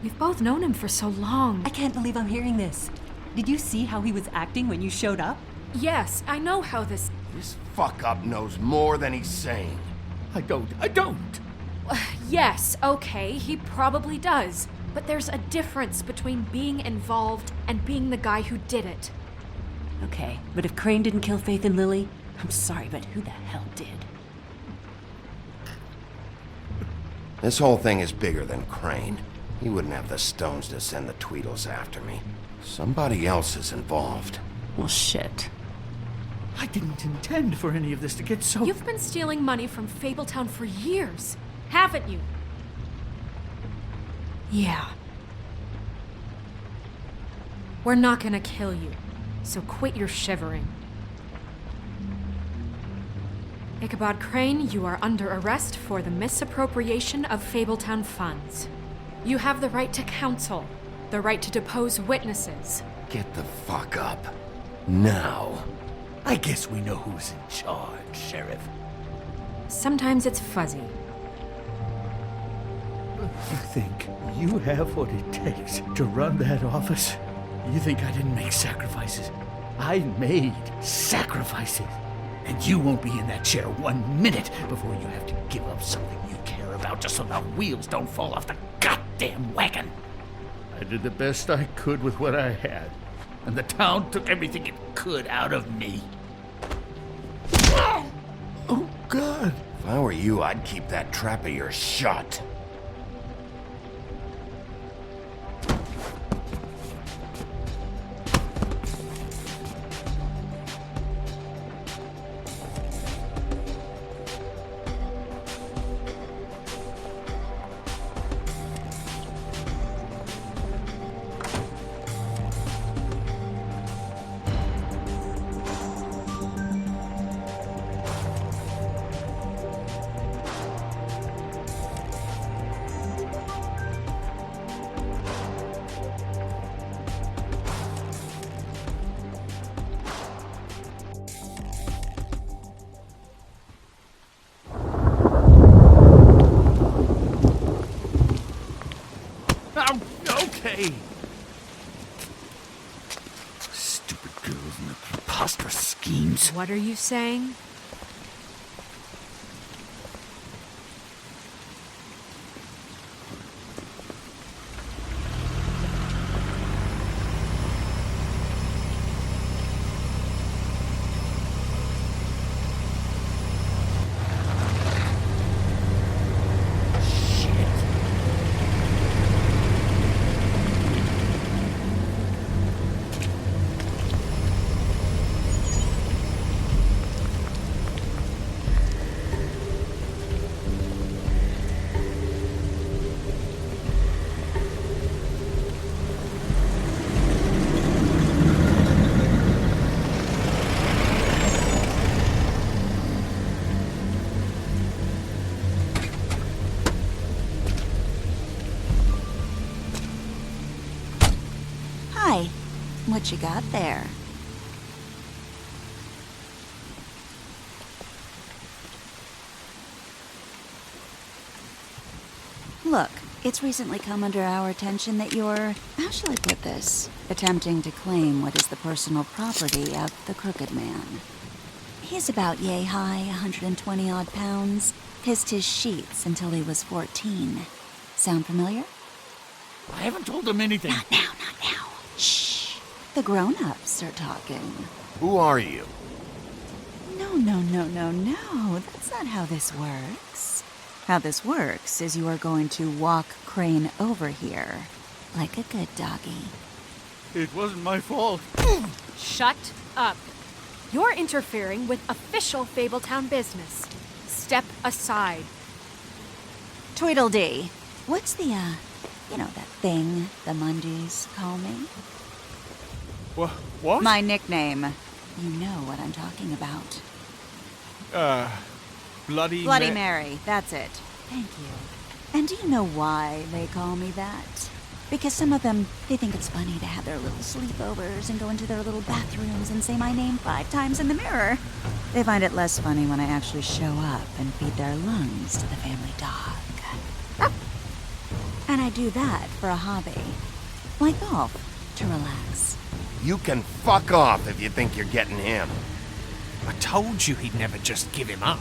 We've both known him for so long.
I can't believe I'm hearing this. Did you see how he was acting when you showed up?
Yes, I know how this...
This fuck-up knows more than he's saying.
I don't.
Yes, okay, he probably does. But there's a difference between being involved and being the guy who did it.
Okay, but if Crane didn't kill Faith and Lily, I'm sorry, but who the hell did?
This whole thing is bigger than Crane. He wouldn't have the stones to send the Tweedles after me. Somebody else is involved.
Well, shit.
I didn't intend for any of this to get so...
You've been stealing money from Fabletown for years, haven't you? Yeah. We're not gonna kill you, so quit your shivering. Ichabod Crane, you are under arrest for the misappropriation of Fabletown funds. You have the right to counsel, the right to depose witnesses.
Get the fuck up. Now.
I guess we know who's in charge, Sheriff.
Sometimes it's fuzzy.
You think you have what it takes to run that office? You think I didn't make sacrifices? I made sacrifices. And you won't be in that chair 1 minute before you have to give up something you care about just so the wheels don't fall off the goddamn wagon. I did the best I could with what I had, and the town took everything it could out of me. Oh, God.
If I were you, I'd keep that trap of yours shut.
Okay. Stupid girls and their preposterous schemes.
What are you saying?
Hi. What you got there? Look, it's recently come under our attention that you're, how shall I put this, attempting to claim what is the personal property of the Crooked Man. He's about yay high, 120 odd pounds, pissed his sheets until he was 14. Sound familiar?
I haven't told them anything.
Not now. Shh. The grown-ups are talking.
Who are you?
No. That's not how this works. How this works is you are going to walk Crane over here, like a good doggy.
It wasn't my fault.
Shut up. You're interfering with official Fabletown business. Step aside.
Tweedledee. What's the, that thing the Mundies call me?
What?
My nickname. You know what I'm talking about.
Bloody
Mary, that's it. Thank you. And do you know why they call me that? Because some of them, they think it's funny to have their little sleepovers and go into their little bathrooms and say my name 5 times in the mirror. They find it less funny when I actually show up and feed their lungs to the family dog. And I do that for a hobby. Like golf, to relax.
You can fuck off if you think you're getting him.
I told you he'd never just give him up.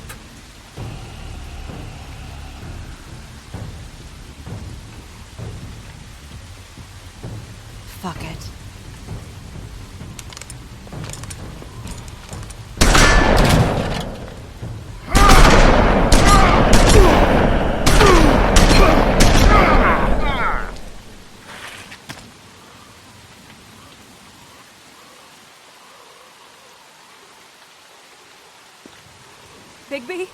Fuck it.
Bigby?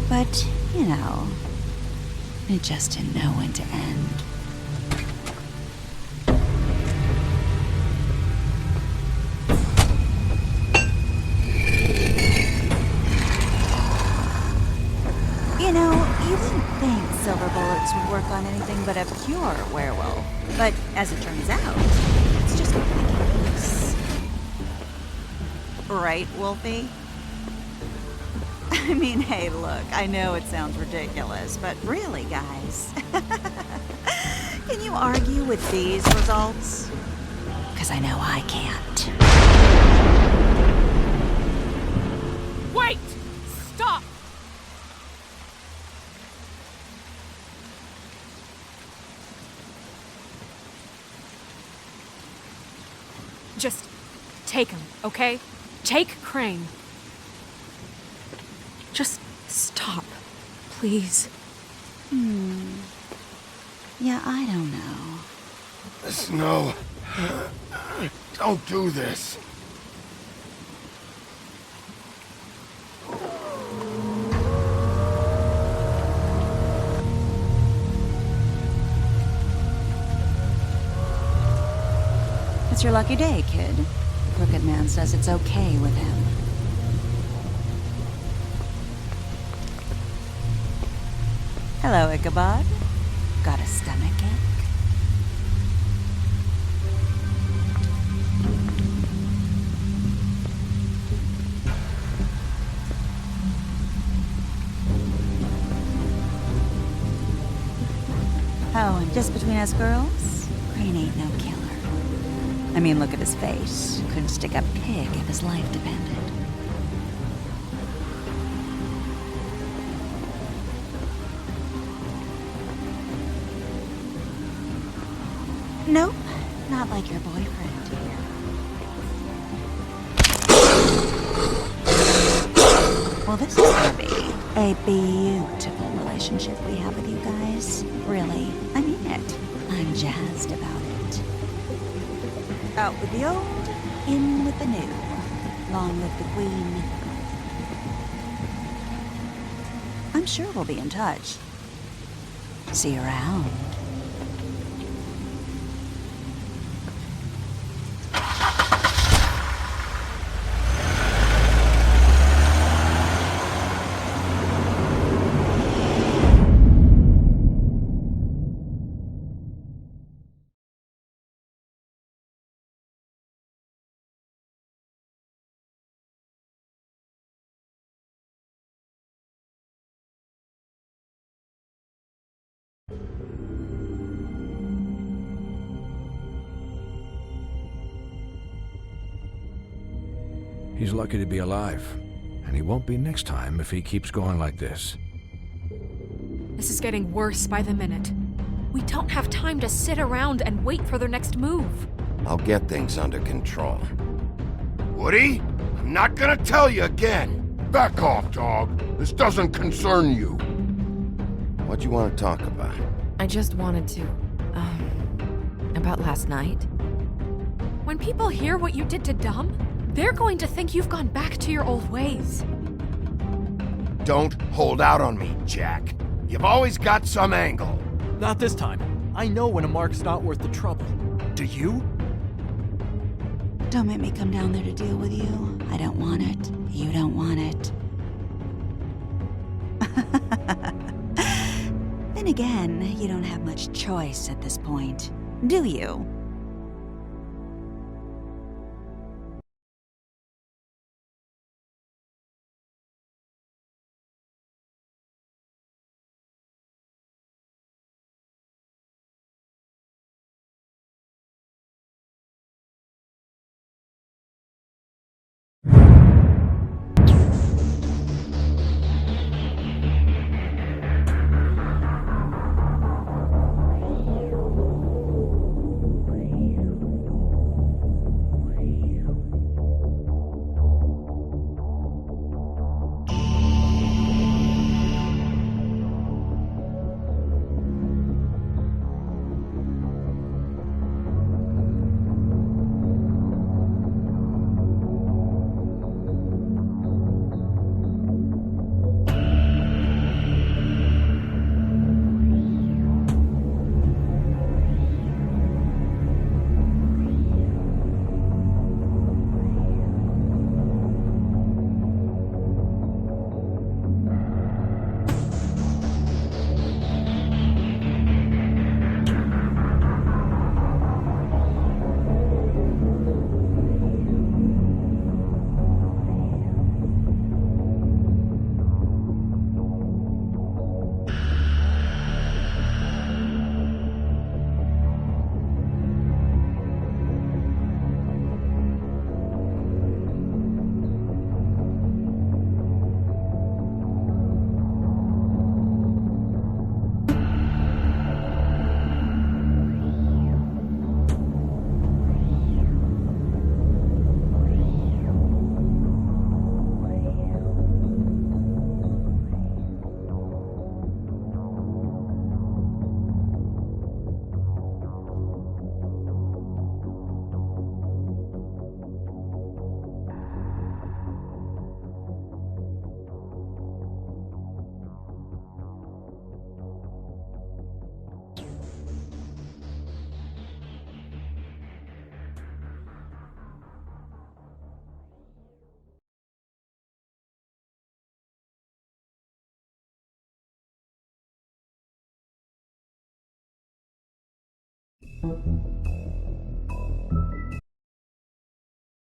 But, it just didn't know when to end. You wouldn't think silver bullets would work on anything but a pure werewolf. But as it turns out, it's just completely loose. Right, Wolfie? I mean, hey, look, I know it sounds ridiculous, but really, guys, can you argue with these results? Because I know I can't.
Wait! Stop! Just take him, okay? Take Crane. Just stop. Please.
Yeah, I don't know.
Snow. Don't do this.
It's your lucky day, kid. The Crooked Man says it's okay with him. Hello, Ichabod. Got a stomachache? Oh, and just between us girls, Crane ain't no killer. I mean, look at his face. Couldn't stick a pig if his life depended. Nope, not like your boyfriend here. Well, this is gonna be a beautiful relationship we have with you guys. Really, I mean it. I'm jazzed about it. Out with the old, in with the new. Long live the Queen. I'm sure we'll be in touch. See you around.
He's lucky to be alive, and he won't be next time if he keeps going like this.
This is getting worse by the minute. We don't have time to sit around and wait for their next move.
I'll get things under control.
Woody, I'm not gonna tell you again. Back off, dog. This doesn't concern you.
What do you want to talk about?
I just wanted to, about last night.
When people hear what you did to Dom, they're going to think you've gone back to your old ways.
Don't hold out on me, Jack. You've always got some angle.
Not this time. I know when a mark's not worth the trouble. Do you?
Don't make me come down there to deal with you. I don't want it. You don't want it. Then again, you don't have much choice at this point, do you?